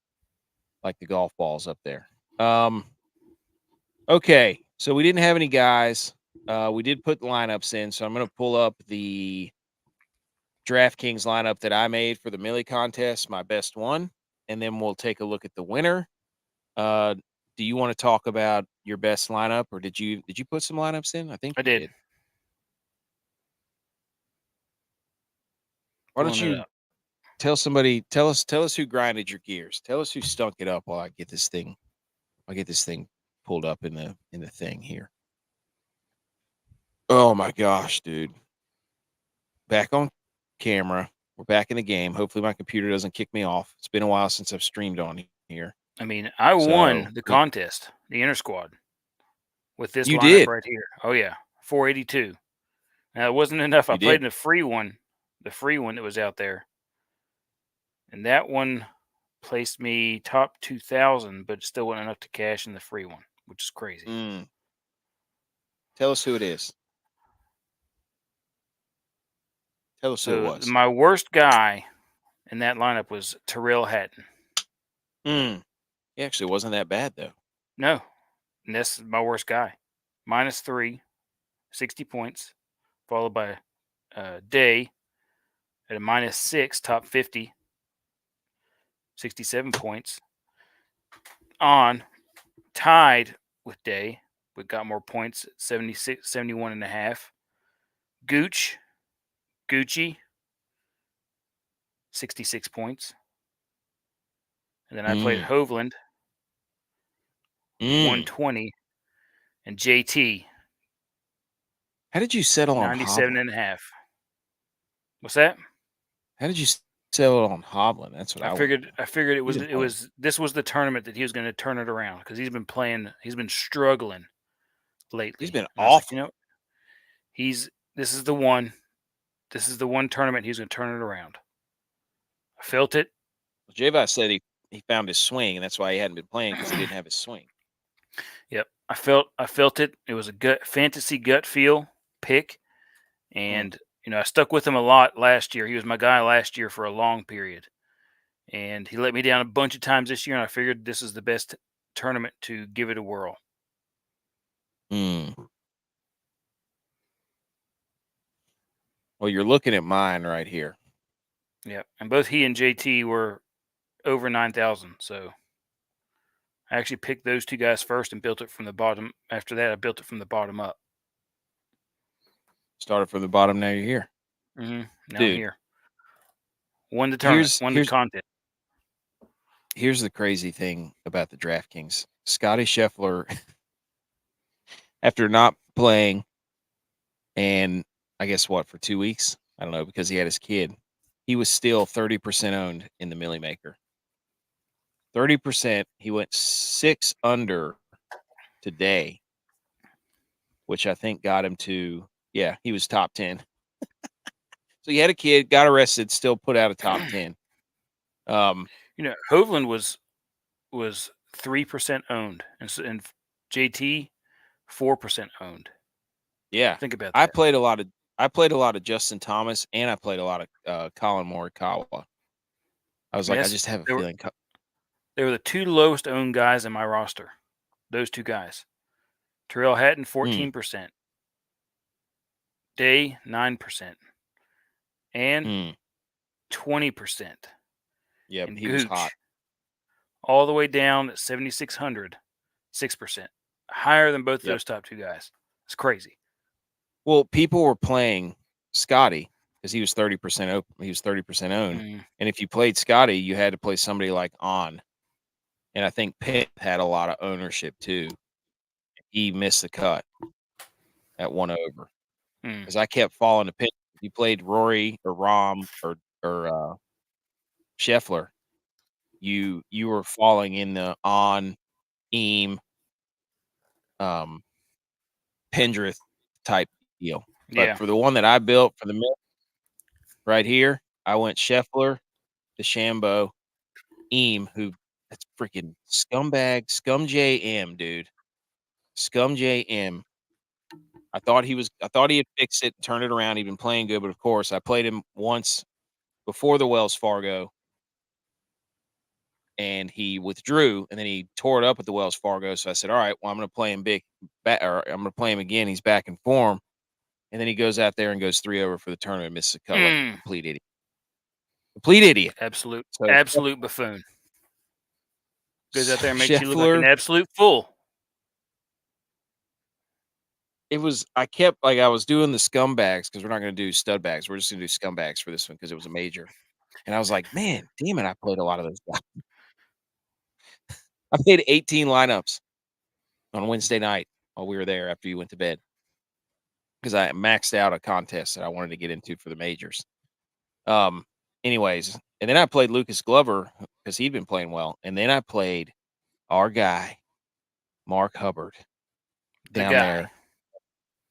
Speaker 1: like the golf balls up there. Okay, so we didn't have any guys. We did put lineups in, so I'm going to pull up the DraftKings lineup that I made for the Millie contest, my best one, and then we'll take a look at the winner. Do you want to talk about your best lineup, or did you put some lineups in? I think
Speaker 3: I
Speaker 1: you
Speaker 3: did.
Speaker 1: Why don't
Speaker 3: Pulling it
Speaker 1: you
Speaker 3: up.
Speaker 1: tell us who grinded your gears. Tell us who stunk it up while I get this thing pulled up in the thing here. Oh my gosh, dude. Back on camera. We're back in the game. Hopefully my computer doesn't kick me off. It's been a while since I've streamed on here.
Speaker 3: I mean, I won the contest, the inter squad, with this
Speaker 1: You
Speaker 3: lineup
Speaker 1: did.
Speaker 3: right here. Oh yeah, 482. Now it wasn't enough. I played in the free one that was out there, and that one placed me top 2,000, but still wasn't enough to cash in the free one, which is crazy.
Speaker 1: Tell us who it is. Tell us who it was.
Speaker 3: My worst guy in that lineup was Tyrrell Hatton.
Speaker 1: He actually wasn't that bad though.
Speaker 3: No, and that's my worst guy. -3, 60 points, followed by Day at a -6, top 50, 67 points. On tied with Day, but got more points, 76, 71 and a half. Gucci, 66 points. And then I played Hovland, 120, and JT.
Speaker 1: How did you settle on
Speaker 3: 97 and a half. What's that?
Speaker 1: How did you settle on Hovland? That's what I
Speaker 3: figured this was the tournament that he was going to turn it around because he's been struggling lately.
Speaker 1: He's been awful.
Speaker 3: Like, this is the one tournament he's going to turn it around. I felt it.
Speaker 1: Well, J-Vi said he found his swing, and that's why he hadn't been playing because he didn't have his swing.
Speaker 3: Yep, I felt it. It was a fantasy gut feel pick, and I stuck with him a lot last year. He was my guy last year for a long period, and he let me down a bunch of times this year. And I figured this is the best tournament to give it a whirl.
Speaker 1: Well, you're looking at mine right here.
Speaker 3: Yep, and both he and JT were over 9,000. So I actually picked those two guys first and built it from the bottom. After that, I built it from the bottom up.
Speaker 1: Started from the bottom. Now you're here.
Speaker 3: Now I'm here. Won the tournament. Won the contest.
Speaker 1: Here's the crazy thing about the DraftKings. Scottie Scheffler, after not playing, and I guess for 2 weeks? I don't know, because he had his kid. He was still 30% owned in the Millie Maker. 30%. He went 6 under today, which I think got him to, he was top 10. So he had a kid, got arrested, still put out a top 10.
Speaker 3: Hovland was 3% owned, and JT 4% owned.
Speaker 1: Yeah,
Speaker 3: think about that.
Speaker 1: I played a lot of Justin Thomas, and I played a lot of Colin Morikawa. I was I just have a feeling
Speaker 3: they were the two lowest owned guys in my roster. Those two guys, Tyrrell Hatton 14%, Day 9%, and 20%.
Speaker 1: Yep,
Speaker 3: And
Speaker 1: he was hot.
Speaker 3: Gooch, all the way down at 7,600, 6%. Higher than both those top two guys. It's crazy.
Speaker 1: Well, people were playing Scottie because he was 30% open. He was 30% owned. And if you played Scottie, you had to play somebody like On. And I think Pitt had a lot of ownership too. He missed the cut at 1 over. Because I kept falling to Pitt. If you played Rory or Rahm or Scheffler, you were falling in the On, Eam, Pendrith type deal. But for the one that I built for the mill right here, I went Scheffler, DeChambeau, Eam, who that's freaking scumbag, Scum JM, dude. Scum JM. I thought he had fixed it, turned it around. He'd been playing good, but of course, I played him once before the Wells Fargo, and he withdrew, and then he tore it up at the Wells Fargo. So I said, "All right, well, I'm going to play him or I'm going to play him again. He's back in form." And then he goes out there and goes 3 over for the tournament, misses the cut like a complete idiot. Complete idiot.
Speaker 3: Absolute buffoon. Goes out there and makes you look like
Speaker 1: Scheffler,
Speaker 3: an absolute fool.
Speaker 1: I was doing the scumbags because we're not going to do stud bags. We're just going to do scumbags for this one because it was a major. And I was like, man, damn it, I played a lot of those guys. I played 18 lineups on Wednesday night while we were there after you went to bed because I maxed out a contest that I wanted to get into for the majors. Anyways, and then I played Lucas Glover because he'd been playing well. And then I played our guy, Mark Hubbard, down there,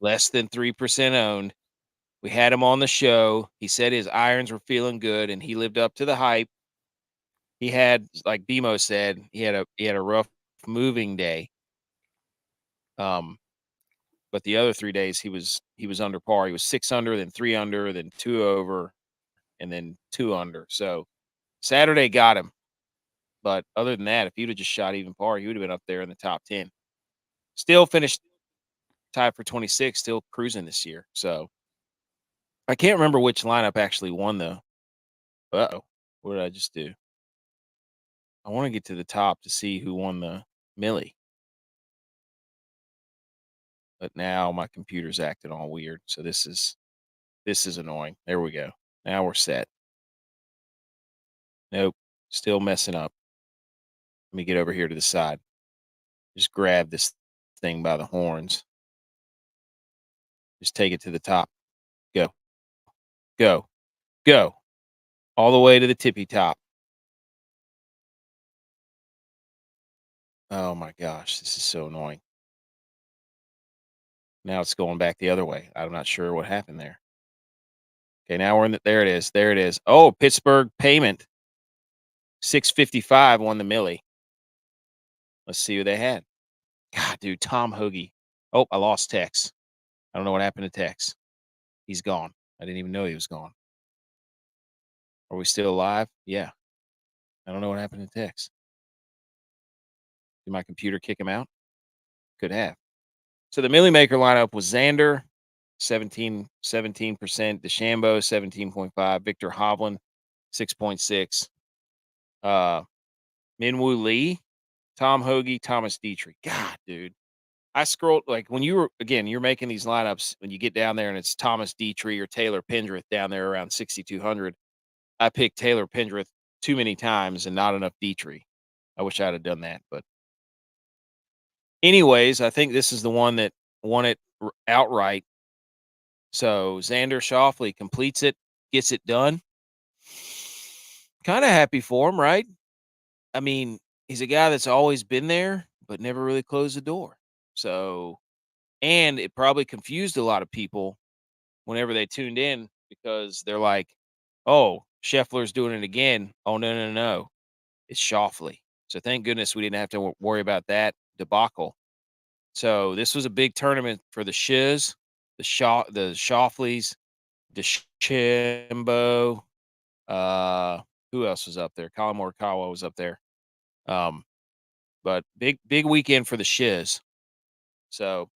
Speaker 1: less than 3% owned. We had him on the show. He said his irons were feeling good, and he lived up to the hype. He had, like BMO said, he had a rough moving day. But the other 3 days he was under par. He was 6 under, then 3 under, then 2 over, and then 2 under. So Saturday got him. But other than that, if he'd have just shot even par, he would have been up there in the top 10. Still finished tied for 26, still cruising this year. So I can't remember which lineup actually won though. Uh-oh. What did I just do? I want to get to the top to see who won the Millie. But now my computer's acting all weird. So this is annoying. There we go. Now we're set. Nope. Still messing up. Let me get over here to the side. Just grab this thing by the horns. Just take it to the top. Go. Go. Go. All the way to the tippy top. Oh my gosh. This is so annoying. Now it's going back the other way. I'm not sure what happened there. Okay, now we're in there it is. There it is. Oh, Pittsburgh Payment. 655 won the Millie. Let's see who they had. God, dude, Tom Hoagie. Oh, I lost Tex. I don't know what happened to Tex. He's gone. I didn't even know he was gone. Are we still alive? Yeah. I don't know what happened to Tex. Did my computer kick him out? Could have. So the Millie Maker lineup was Xander, 17%, DeChambeau, 17.5, Victor Hovland, 6.6, Minwoo Lee, Tom Hoagie, Thomas Dietrich. God, dude. I scrolled like when you're making these lineups, when you get down there and it's Thomas Dietrich or Taylor Pendrith down there around 6,200. I picked Taylor Pendrith too many times and not enough Dietrich. I wish I'd have done that, but anyways, I think this is the one that won it outright. So Xander Schauffele completes it, gets it done. Kind of happy for him, right? I mean, he's a guy that's always been there, but never really closed the door. So, and it probably confused a lot of people whenever they tuned in because they're like, oh, Scheffler's doing it again. Oh, no. It's Schauffele. So thank goodness we didn't have to worry about that debacle. So this was a big tournament for the Shiz, the Schauffele's, DeChambeau. Who else was up there? Colin Morikawa was up there. But big weekend for the Shiz. So,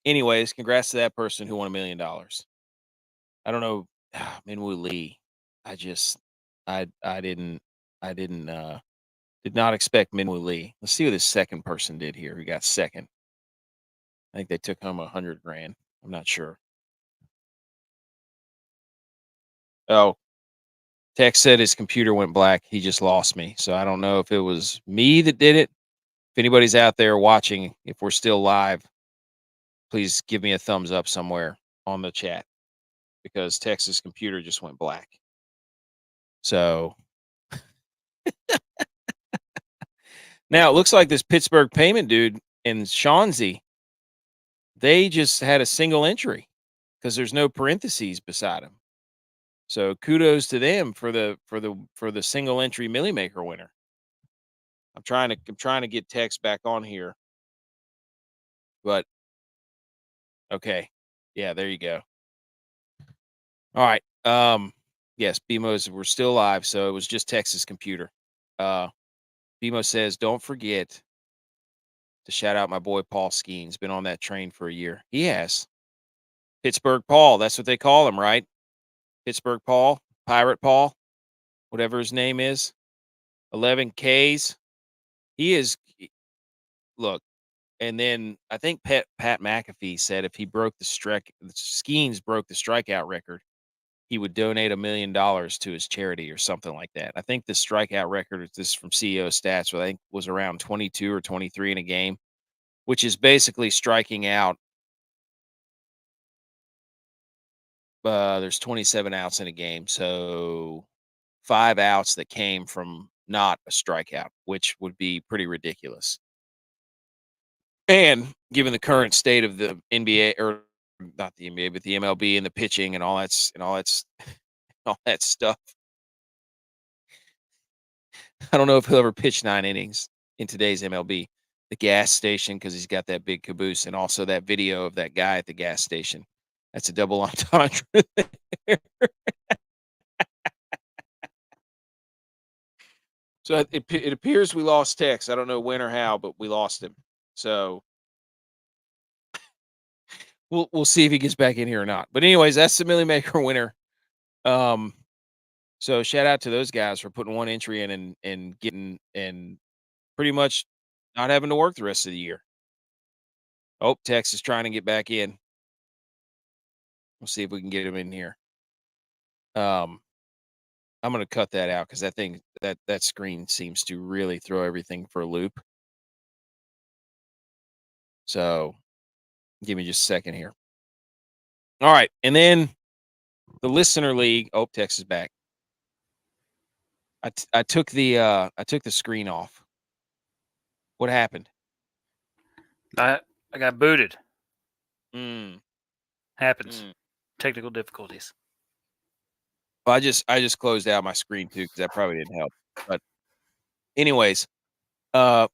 Speaker 1: anyways, congrats to that person who won $1 million. I don't know Minwoo Lee. I did not expect Minwoo Lee. Let's see what this second person did here. Who got second? I think they took home $100,000. I'm not sure. Oh, Tex said his computer went black. He just lost me. So I don't know if it was me that did it. If anybody's out there watching, if we're still live, please give me a thumbs up somewhere on the chat because Tex's computer just went black. So now it looks like this Pittsburgh payment dude and Shawnzy, they just had a single entry because there's no parentheses beside him. So kudos to them for the single entry Millie Maker winner. I'm trying to get Tex back on here. But okay. Yeah, there you go. All right. Yes, BMO's we're still live, so it was just Tex's computer. BMO says, don't forget to shout out my boy Paul Skeen. He's been on that train for a year. He has. Pittsburgh Paul, that's what they call him, right? Pittsburgh Paul, Pirate Paul, whatever his name is. 11 Ks. He is look, and then I think Pat McAfee said if he broke Skeens broke the strikeout record, he would donate $1 million to his charity or something like that. I think the strikeout record, this is from CEO stats, I think was around 22 or 23 in a game, which is basically striking out. There's 27 outs in a game. So 5 outs that came from not a strikeout, which would be pretty ridiculous. And given the current state of the NBA, or not the NBA, but the MLB and the pitching and all that's all that stuff, I don't know if he'll ever pitch 9 innings in today's MLB. The gas station, because he's got that big caboose, and also that video of that guy at the gas station. That's a double entendre there. So it appears we lost Tex. I don't know when or how, but we lost him. So we'll see if he gets back in here or not. But anyways, that's the Millie Maker winner. So shout out to those guys for putting one entry in and getting and pretty much not having to work the rest of the year. Oh, Tex is trying to get back in. We'll see if we can get him in here. I'm gonna cut that out because that thing that screen seems to really throw everything for a loop. So give me just a second here. All right, and then the listener league. Oh, Tex is back. I took the screen off. What happened?
Speaker 3: I got booted.
Speaker 1: Mm.
Speaker 3: Happens. Technical difficulties.
Speaker 1: Well, I just closed out my screen too because that probably didn't help. But anyways, like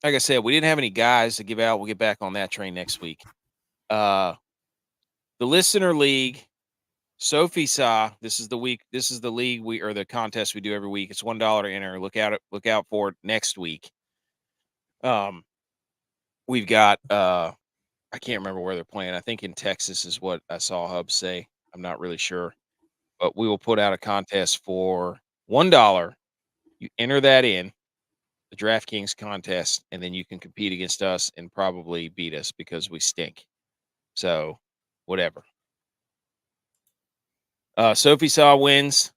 Speaker 1: I said, we didn't have any guys to give out. We'll get back on that train next week. The listener league. Sophie saw this is the week. This is the league the contest we do every week. It's $1 to enter. Look out for it next week. We've got I can't remember where they're playing. I think in Texas is what I saw Hub say. I'm not really sure. But we will put out a contest for $1. You enter that in the DraftKings contest, and then you can compete against us and probably beat us because we stink. So whatever. Sophie Saw wins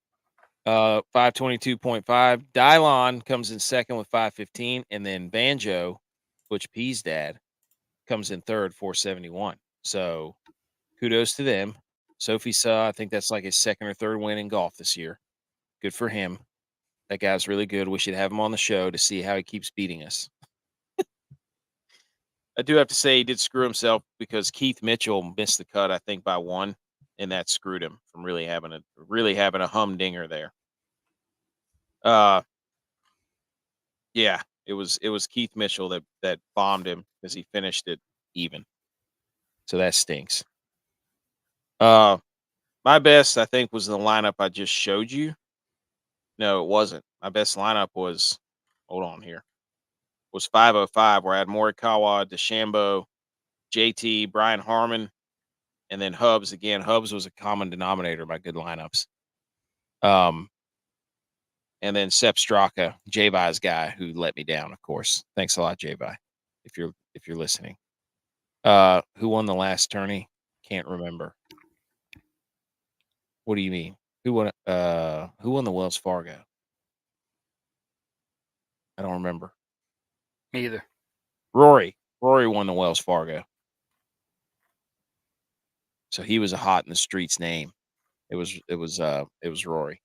Speaker 1: 522.5. Dylon comes in second with 515, and then Banjo, Butch P's dad, comes in third, 471. So kudos to them. Sophie Saw, I think that's like his second or third win in golf this year. Good for him. That guy's really good. We should have him on the show to see how he keeps beating us. I do have to say he did screw himself because Keith Mitchell missed the cut, I think, by 1, and that screwed him from really having a humdinger there. Yeah, it was Keith Mitchell that bombed him because he finished it even. So that stinks. My best, I think, was the lineup I just showed you. No, it wasn't. My best lineup was, hold on here, was 505, where I had Morikawa, DeChambeau, JT, Brian Harmon, And then Hubs again. Hubs was a common denominator of my good lineups. And then Sepp Straka, J-Vi's guy, who let me down, of course. Thanks a lot, J-Vi, if you're listening. Who won the last tourney? Can't remember. What do you mean? Who won the Wells Fargo? I don't remember.
Speaker 3: Me either.
Speaker 1: Rory won the Wells Fargo. So he was a hot in the streets name. It was Rory.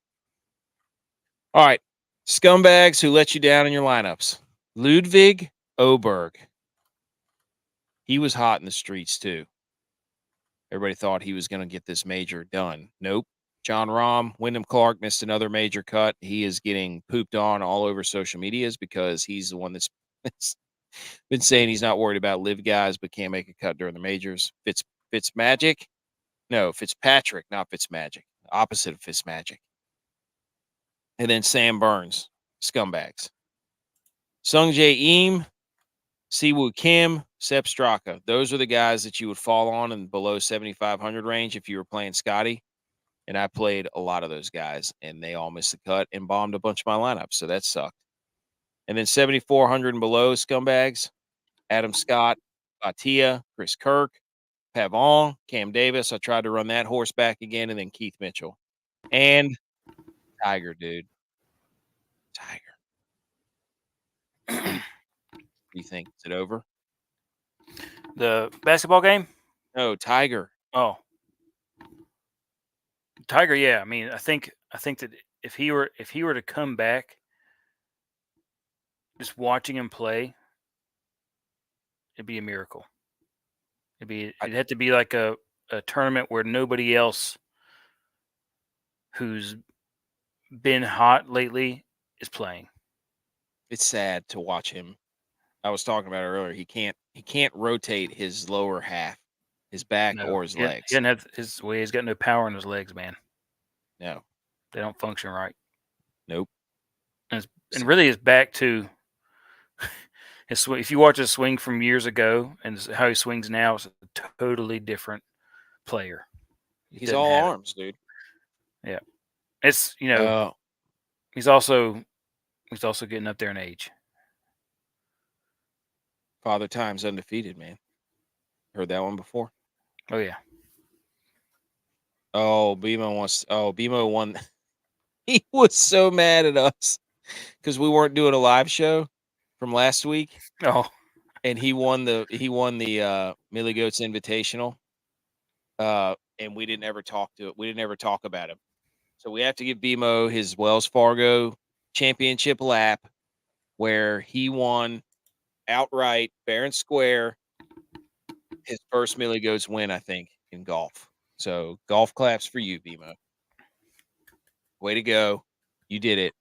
Speaker 1: All right. Scumbags who let you down in your lineups. Ludwig Oberg. He was hot in the streets too. Everybody thought he was going to get this major done. Nope. John Rahm, Wyndham Clark missed another major cut. He is getting pooped on all over social medias because he's the one that's been saying he's not worried about live guys but can't make a cut during the majors. Fitzmagic? No, Fitzpatrick, not Fitzmagic. Opposite of Fitzmagic. And then Sam Burns, scumbags. Sung Jae Im, Siwoo Kim, Sepp Straka. Those are the guys that you would fall on in below 7,500 range if you were playing Scottie. And I played a lot of those guys, and they all missed the cut and bombed a bunch of my lineups. So that sucked. And then 7,400 and below scumbags, Adam Scott, Batia, Chris Kirk, Pavon, Cam Davis. I tried to run that horse back again, and then Keith Mitchell. And Tiger, dude. Tiger. What do you think? Is it over?
Speaker 3: The basketball game?
Speaker 1: No, Tiger.
Speaker 3: Oh. Tiger, yeah. I mean, I think that if he were to come back, just watching him play, it'd be a miracle. It'd have to be like a tournament where nobody else who's been hot lately is playing.
Speaker 1: It's sad to watch him. I was talking about it earlier. He can't rotate his lower half, his back or his legs.
Speaker 3: He doesn't have he's got no power in his legs, man.
Speaker 1: No.
Speaker 3: They don't function right.
Speaker 1: Nope.
Speaker 3: And really his back too. If you watch his swing from years ago and how he swings now, it's a totally different player.
Speaker 1: He's all arms, dude.
Speaker 3: Yeah. It's, he's also getting up there in age.
Speaker 1: Father Time's undefeated, man. Heard that one before?
Speaker 3: Oh yeah.
Speaker 1: Oh, BMO won. He was so mad at us because we weren't doing a live show from last week.
Speaker 3: Oh.
Speaker 1: And he won the Millie Goats Invitational. And we didn't ever talk about him. So we have to give BMO his Wells Fargo championship lap where he won outright, fair and square, his first Millie Goats win, I think, in golf. So golf claps for you, BMO. Way to go. You did it.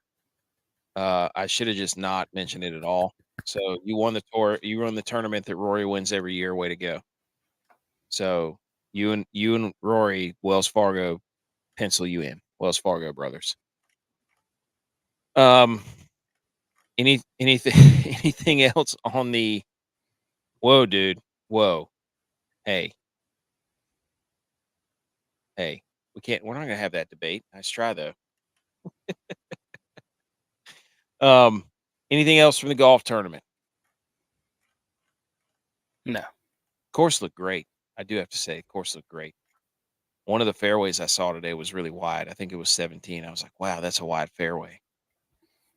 Speaker 1: I should have just not mentioned it at all. So you won the tour. You won the tournament that Rory wins every year. Way to go. So you and Rory, Wells Fargo, pencil you in. Wells Fargo brothers. Anything anything else on the whoa, dude. Whoa. Hey. We're not gonna have that debate. Nice try though. Anything else from the golf tournament?
Speaker 3: No.
Speaker 1: Course looked great. I do have to say, course looked great. One of the fairways I saw today was really wide. I think it was 17. I was like, wow, that's a wide fairway.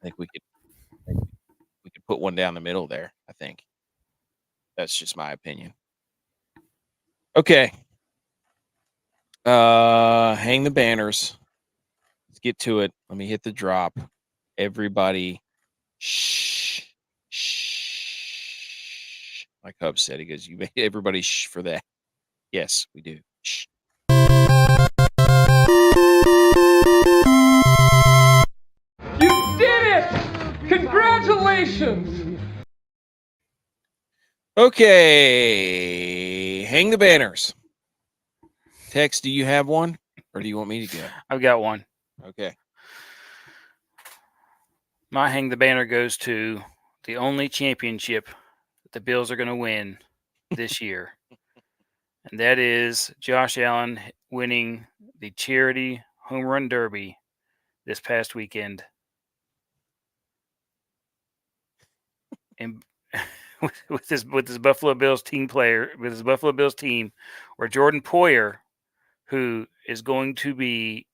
Speaker 1: I think we could put one down the middle there, I think. That's just my opinion. Okay. Hang the banners. Let's get to it. Let me hit the drop. Everybody shh. Like Hub said, he goes, you made everybody shh for that. Yes, we do. Shh.
Speaker 4: You did it! Congratulations!
Speaker 1: Okay. Hang the banners. Tex, do you have one? Or do you want me to go?
Speaker 3: I've got one.
Speaker 1: Okay.
Speaker 3: My hang the banner goes to the only championship that the Bills are going to win this year. And that is Josh Allen winning the Charity Home Run Derby this past weekend. And with his Buffalo Bills team, where Jordan Poyer, who is going to be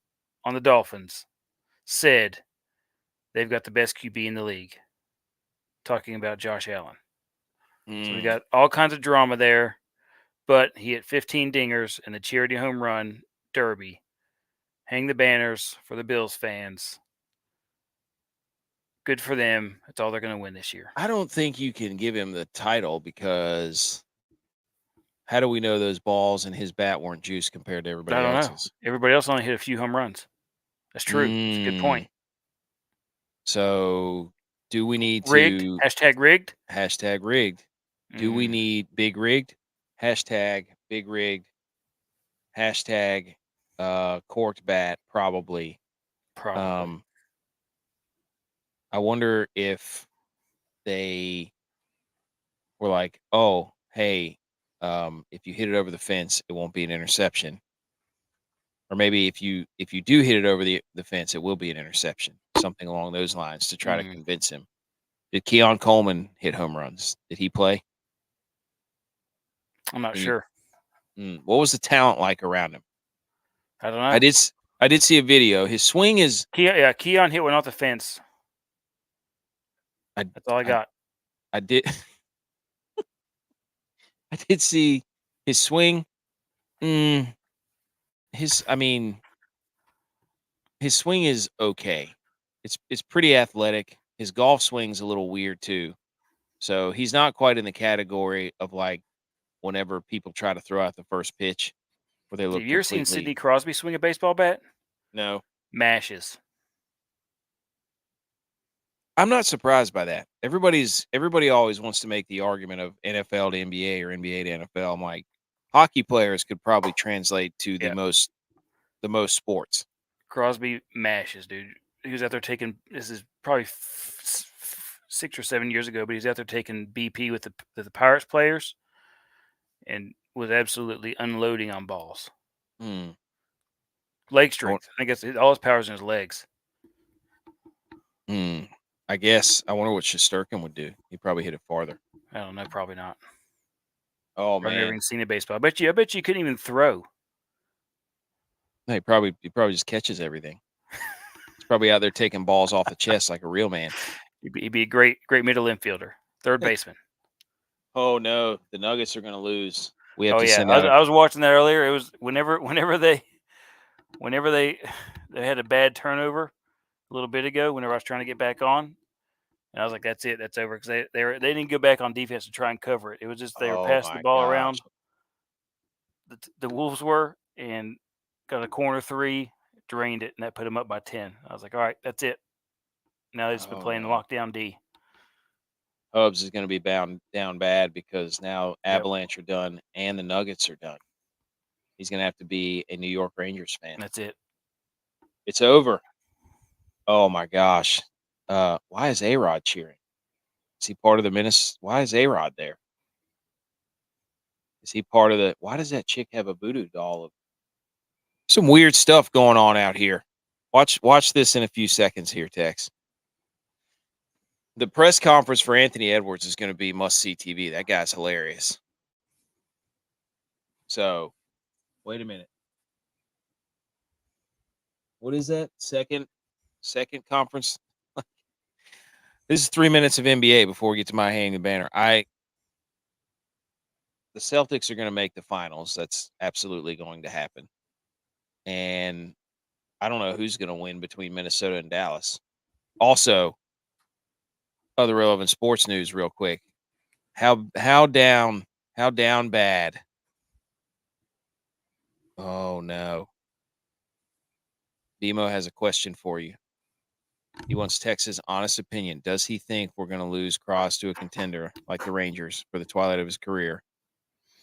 Speaker 3: on the Dolphins, said they've got the best QB in the league. Talking about Josh Allen. So we got all kinds of drama there, but he hit 15 dingers in the Charity Home Run Derby. Hang the banners for the Bills fans. Good for them. That's all they're going to win this year.
Speaker 1: I don't think you can give him the title because how do we know those balls and his bat weren't juiced compared to everybody
Speaker 3: I don't
Speaker 1: else's?
Speaker 3: know. Everybody else only hit a few home runs. That's true. It's a good point.
Speaker 1: So do we need
Speaker 3: rigged?
Speaker 1: to
Speaker 3: #rigged?
Speaker 1: #rigged. Do we need big rigged? #big rigged. #corked bat, probably.
Speaker 3: Probably.
Speaker 1: I wonder if they were like, oh, hey, if you hit it over the fence, it won't be an interception. Or maybe if you do hit it over the fence, it will be an interception. Something along those lines to try to convince him. Did Keon Coleman hit home runs? Did he play?
Speaker 3: I'm not sure.
Speaker 1: What was the talent like around him?
Speaker 3: I don't know.
Speaker 1: I did see a video. His swing is
Speaker 3: Keon hit one off the fence. That's all I got.
Speaker 1: I did I did see his swing. His swing is okay. It's pretty athletic. His golf swing's a little weird too. So he's not quite in the category of like whenever people try to throw out the first pitch where they look
Speaker 3: Have you ever seen
Speaker 1: completely.
Speaker 3: Sidney Crosby swing a baseball bat?
Speaker 1: No.
Speaker 3: Mashes.
Speaker 1: I'm not surprised by that. Everybody always wants to make the argument of NFL to NBA or NBA to NFL. I'm like, hockey players could probably translate to the most sports.
Speaker 3: Crosby mashes, dude. He was out there taking. This is probably 6 or 7 years ago, but he's out there taking BP with the Pirates players, and was absolutely unloading on balls. Leg strength. I guess all his power's in his legs.
Speaker 1: I guess. I wonder what Shesterkin would do. He'd probably hit it farther.
Speaker 3: I don't know. Probably not.
Speaker 1: Oh,
Speaker 3: I've never
Speaker 1: man.
Speaker 3: even seen a baseball. I bet you couldn't even throw.
Speaker 1: No, he probably just catches everything. He's probably out there taking balls off the chest like a real man.
Speaker 3: He'd be a great middle infielder, third baseman.
Speaker 1: Oh no, the Nuggets are going to lose. We have to
Speaker 3: yeah,
Speaker 1: send out.
Speaker 3: I was watching that earlier. It was whenever they had a bad turnover a little bit ago. Whenever I was trying to get back on, and I was like, "That's it, that's over," because they didn't go back on defense to try and cover it. It was just they were passing the ball around. The Wolves were, and got a corner three, drained it, and that put them up by 10. I was like, all right, that's it. Now they've just been playing lockdown D.
Speaker 1: Hubs is going to be down bad because now Avalanche are done and the Nuggets are done. He's going to have to be a New York Rangers fan.
Speaker 3: That's it.
Speaker 1: It's over. Oh my gosh. Why is A-Rod cheering? Is he part of the Minnesota? Why is A-Rod there? Is he part of the? Why does that chick have a voodoo doll? Some weird stuff going on out here. Watch this in a few seconds here, Tex. The press conference for Anthony Edwards is going to be must-see TV. That guy's hilarious. So, wait a minute. What is that? Second conference? This is 3 minutes of NBA before we get to my hanging the banner. The Celtics are going to make the finals. That's absolutely going to happen. And I don't know who's going to win between Minnesota and Dallas. Also, other relevant sports news real quick. How down bad? Oh no. Demo has a question for you. He wants Tex's honest opinion. Does he think we're going to lose Cross to a contender like the Rangers for the twilight of his career?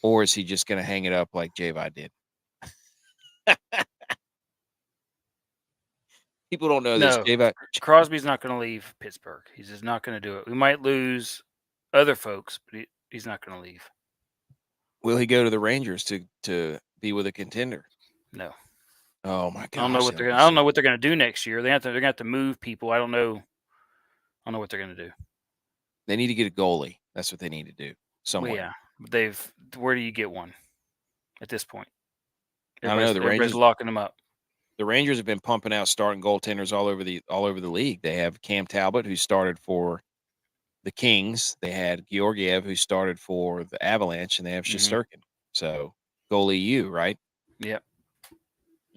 Speaker 1: Or is he just going to hang it up like J-Vi did? People don't know this.
Speaker 3: No, Crosby's not going to leave Pittsburgh. He's just not going to do it. We might lose other folks, but he's not going to leave.
Speaker 1: Will he go to the Rangers to be with a contender?
Speaker 3: No.
Speaker 1: Oh my gosh!
Speaker 3: I don't know what they're going to do next year. They're going to have to move people. I don't know what they're going to do.
Speaker 1: They need to get a goalie. That's what they need to do somewhere.
Speaker 3: Well, yeah, where do you get one at this point?
Speaker 1: I don't know. The
Speaker 3: Everybody's
Speaker 1: Rangers
Speaker 3: locking them up.
Speaker 1: The Rangers have been pumping out starting goaltenders all over the league. They have Cam Talbot, who started for the Kings. They had Georgiev, who started for the Avalanche, and they have Shesterkin. So goalie, right?
Speaker 3: Yep.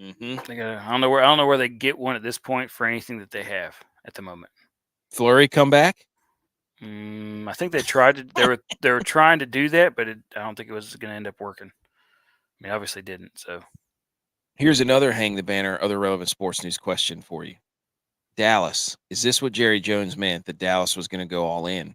Speaker 1: Mm-hmm.
Speaker 3: I don't know where they get one at this point for anything that they have at the moment.
Speaker 1: Fleury come back?
Speaker 3: I think they tried to. They were trying to do that, but I don't think it was going to end up working. I mean, obviously didn't. So
Speaker 1: here's another hang the banner, other relevant sports news question for you. Dallas. Is this what Jerry Jones meant, that Dallas was going to go all in?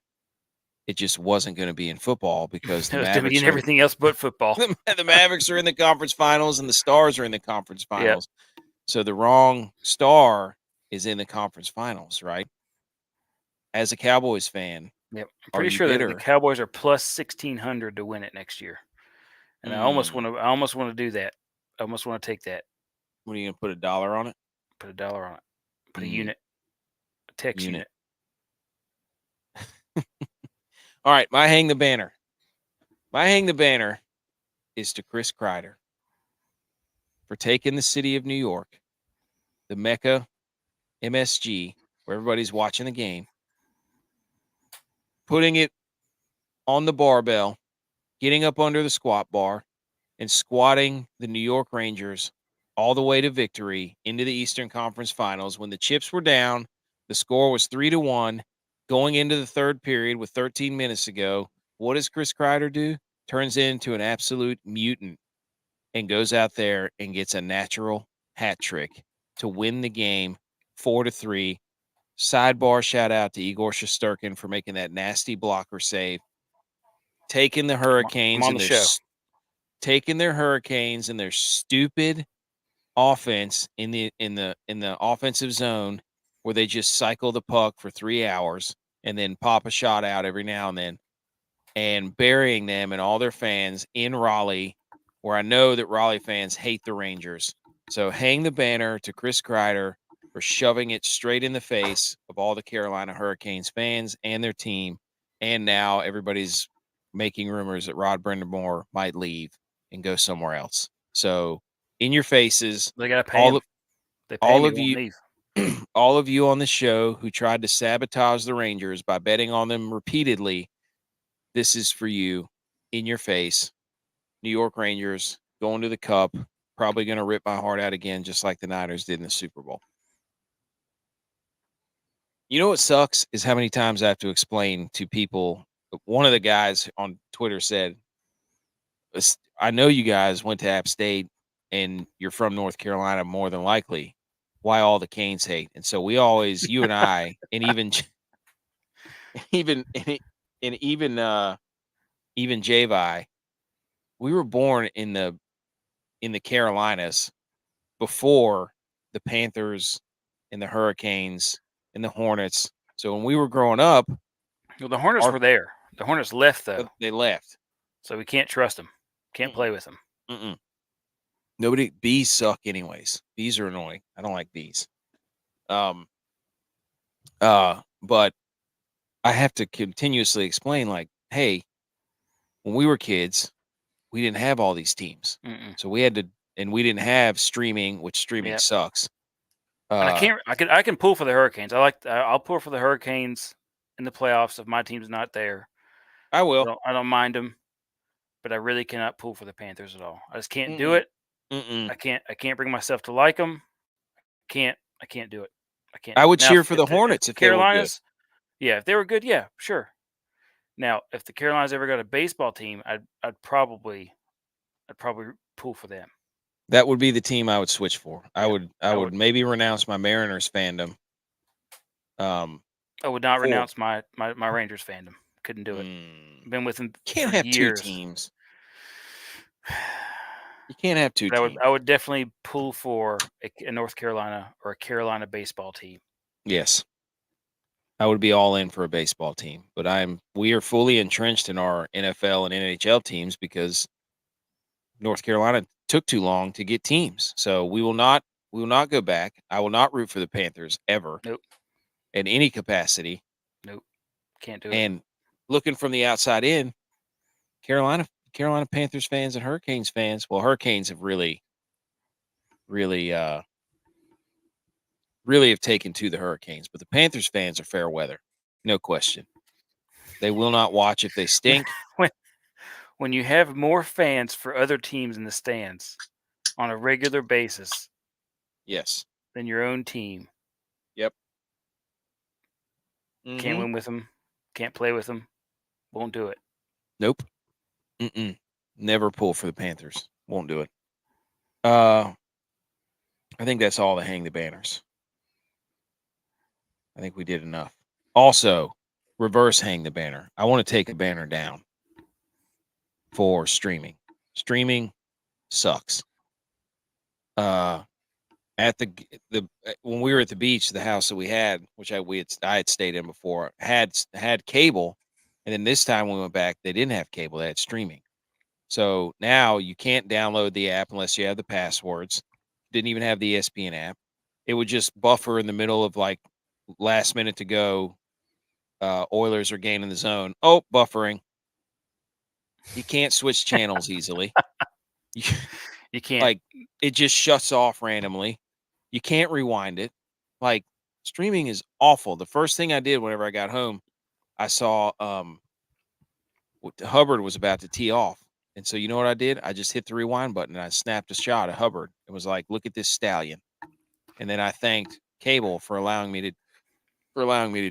Speaker 1: It just wasn't going to be in football because the Mavericks
Speaker 3: are everything else but football.
Speaker 1: The Mavericks are in the conference finals and the Stars are in the conference finals. Yep. So the wrong star is in the conference finals, right? As a Cowboys fan,
Speaker 3: yep. I'm pretty sure that the Cowboys are plus 1,600 to win it next year, and I almost want to do that. I almost want to take that.
Speaker 1: What are you going to put $1 on it?
Speaker 3: Put $1 on it. Put a unit, a text unit.
Speaker 1: All right, my hang the banner. My hang the banner is to Chris Kreider for taking the city of New York, the Mecca, MSG, where everybody's watching the game, putting it on the barbell, getting up under the squat bar, and squatting the New York Rangers all the way to victory into the Eastern Conference Finals when the chips were down. The score was 3-1 going into the third period with 13 minutes to go. What does Chris Kreider do? Turns into an absolute mutant and goes out there and gets a natural hat trick to win the game 4-3. Sidebar shout out to Igor Shesterkin for making that nasty blocker save. Taking the Hurricanes and their stupid offense in the offensive zone where they just cycle the puck for 3 hours and then pop a shot out every now and then, and burying them and all their fans in Raleigh, where I know that Raleigh fans hate the Rangers. So hang the banner to Chris Kreider for shoving it straight in the face of all the Carolina Hurricanes fans and their team. And now everybody's making rumors that Rod Brind'Amour might leave and go somewhere else. So in your faces,
Speaker 3: they got to pay him.
Speaker 1: All of you on the show who tried to sabotage the Rangers by betting on them repeatedly, this is for you. In your face. New York Rangers going to the Cup, probably going to rip my heart out again, just like the Niners did in the Super Bowl. You know what sucks is how many times I have to explain to people. One of the guys on Twitter said, I know you guys went to App State and you're from North Carolina more than likely. Why all the Canes hate? And so we always, you and I, and even J.Vi, we were born in the Carolinas before the Panthers and the Hurricanes and the Hornets. So when we were growing up,
Speaker 3: well, the Hornets were there. The Hornets left though.
Speaker 1: They left,
Speaker 3: so we can't trust them. Can't play with them.
Speaker 1: Bees suck anyways. Bees are annoying. I don't like bees. But I have to continuously explain, like, hey, when we were kids, we didn't have all these teams. So we had to, and we didn't have streaming, which streaming sucks.
Speaker 3: And I can pull for the Hurricanes. I'll pull for the Hurricanes in the playoffs if my team's not there.
Speaker 1: I will.
Speaker 3: I don't mind them, but I really cannot pull for the Panthers at all. I just can't do it. I can't bring myself to like them. I can't do it. I can't.
Speaker 1: I would cheer for the Hornets if
Speaker 3: Carolinas. Yeah, if they were good, yeah, sure. Now, if the Carolinas ever got a baseball team, I'd probably pull for them.
Speaker 1: That would be the team I would switch for. I would maybe renounce my Mariners fandom.
Speaker 3: I would not renounce my Rangers fandom. Couldn't do it. Been with them.
Speaker 1: Can't
Speaker 3: for
Speaker 1: have
Speaker 3: years.
Speaker 1: 2 teams. You can't have 2 teams.
Speaker 3: I would definitely pull for a North Carolina or a Carolina baseball team.
Speaker 1: Yes. I would be all in for a baseball team, but we are fully entrenched in our NFL and NHL teams because North Carolina took too long to get teams. So we will not go back. I will not root for the Panthers ever.
Speaker 3: Nope.
Speaker 1: In any capacity.
Speaker 3: Nope. Can't do it.
Speaker 1: And looking from the outside in, Carolina Panthers fans and Hurricanes fans, well, Hurricanes have really have taken to the Hurricanes, but the Panthers fans are fair weather. No question. They will not watch if they stink.
Speaker 3: When you have more fans for other teams in the stands on a regular basis,
Speaker 1: yes,
Speaker 3: than your own team.
Speaker 1: Yep.
Speaker 3: Can't win with them. Can't play with them. Won't do it.
Speaker 1: Nope. Never pull for the Panthers. Won't do it. I think that's all to hang the banners. I think we did enough. Also, reverse hang the banner. I want to take a banner down for streaming. Streaming sucks. At the when we were at the beach, the house that we had, which I had stayed in before, had cable, and then this time when we went back, they didn't have cable; they had streaming. So now you can't download the app unless you have the passwords. Didn't even have the ESPN app. It would just buffer in the middle of like last minute to go. Oilers are gaining the zone. Oh, buffering. You can't switch channels easily.
Speaker 3: You can't.
Speaker 1: Like it just shuts off randomly. You can't rewind it. Like streaming is awful. The first thing I did whenever I got home, I saw Hubbard was about to tee off. And so you know what I did? I just hit the rewind button and I snapped a shot at Hubbard. It was like, look at this stallion. And then I thanked Cable for allowing me to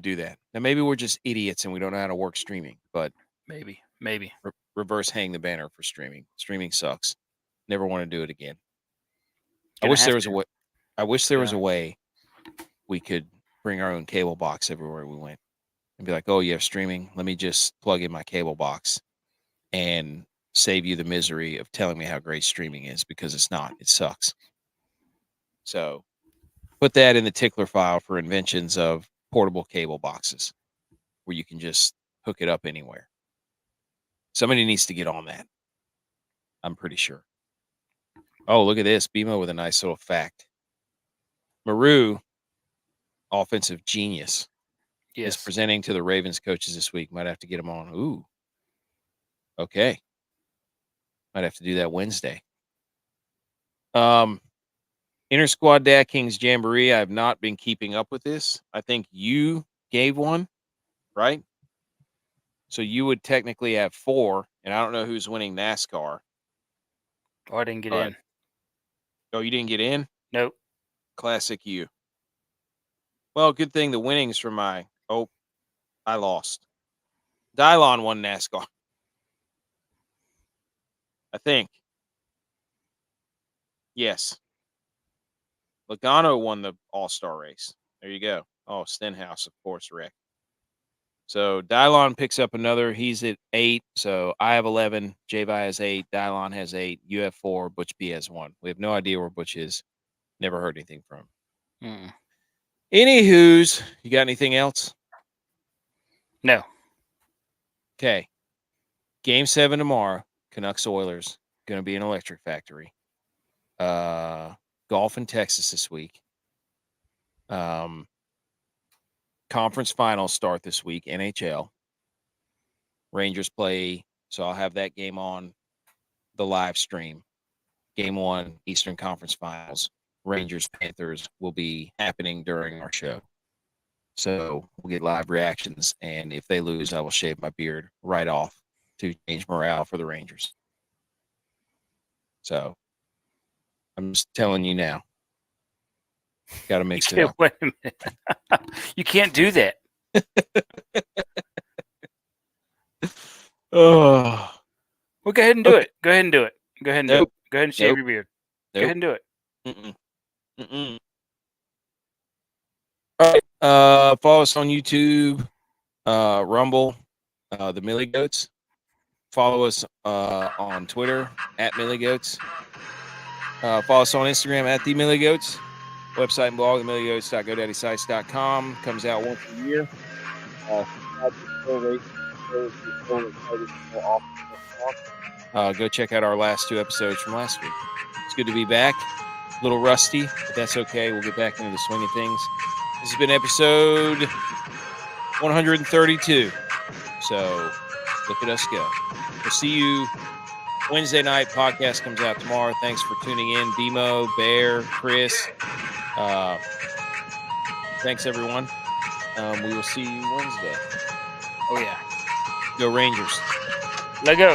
Speaker 1: do that. Now maybe we're just idiots and we don't know how to work streaming, but
Speaker 3: maybe
Speaker 1: reverse hang the banner for streaming. Streaming sucks. Never want to do it again.
Speaker 3: I wish there was
Speaker 1: a way we could bring our own cable box everywhere we went and be like, oh, you have streaming? Let me just plug in my cable box and save you the misery of telling me how great streaming is, because it's not. It sucks. So put that in the tickler file for inventions of portable cable boxes where you can just hook it up anywhere. Somebody needs to get on that. I'm pretty sure. Oh, look at this. BMO with a nice little fact. Maru, offensive genius, is presenting to the Ravens coaches this week. Might have to get him on. Ooh. Okay. Might have to do that Wednesday. Inter Squad DraftKings Jamboree. I have not been keeping up with this. I think you gave one, right? So you would technically have 4, and I don't know who's winning NASCAR.
Speaker 3: Oh, I didn't get in.
Speaker 1: Oh, you didn't get in?
Speaker 3: Nope.
Speaker 1: Classic you. Well, good thing the winnings from I lost. Dylon won NASCAR. I think. Yes. Logano won the All-Star race. There you go. Oh, Stenhouse, of course, Rick. So Dylon picks up another. He's at 8. So I have 11. J-Vi has 8. Dylon has 8. You have 4. Butch B has 1. We have no idea where Butch is. Never heard anything from him. Anywho's, you got anything else?
Speaker 3: No.
Speaker 1: Okay. Game 7 tomorrow. Canucks Oilers. Going to be an electric factory. Golf in Texas this week. Conference finals start this week. NHL. Rangers play. So I'll have that game on the live stream. Game 1, Eastern Conference Finals. Rangers Panthers will be happening during our show. So we'll get live reactions. And if they lose, I will shave my beard right off to change morale for the Rangers. So I'm just telling you now. Got to mix it up.
Speaker 3: Wait a minute. You can't do that.
Speaker 1: Oh.
Speaker 3: Well, go ahead and do it. Go ahead and do it. Go ahead and do it. Go ahead and shave your beard.
Speaker 1: Nope.
Speaker 3: Go ahead and do it.
Speaker 1: All right. Follow us on YouTube, Rumble, the Millie Goats. Follow us on Twitter at Millie Goats. Follow us on Instagram at the Millie Goats. Website and blog, themillygoats.godaddysites.com. Comes out once a year. Go check out our last 2 episodes from last week. It's good to be back. A little rusty, but that's okay. We'll get back into the swing of things. This has been episode 132. So look at us go. We'll see you Wednesday night. Podcast comes out tomorrow. Thanks for tuning in. Demo, Bear, Chris. Thanks, everyone. We will see you Wednesday.
Speaker 3: Oh, yeah.
Speaker 1: Go Rangers.
Speaker 3: Let go.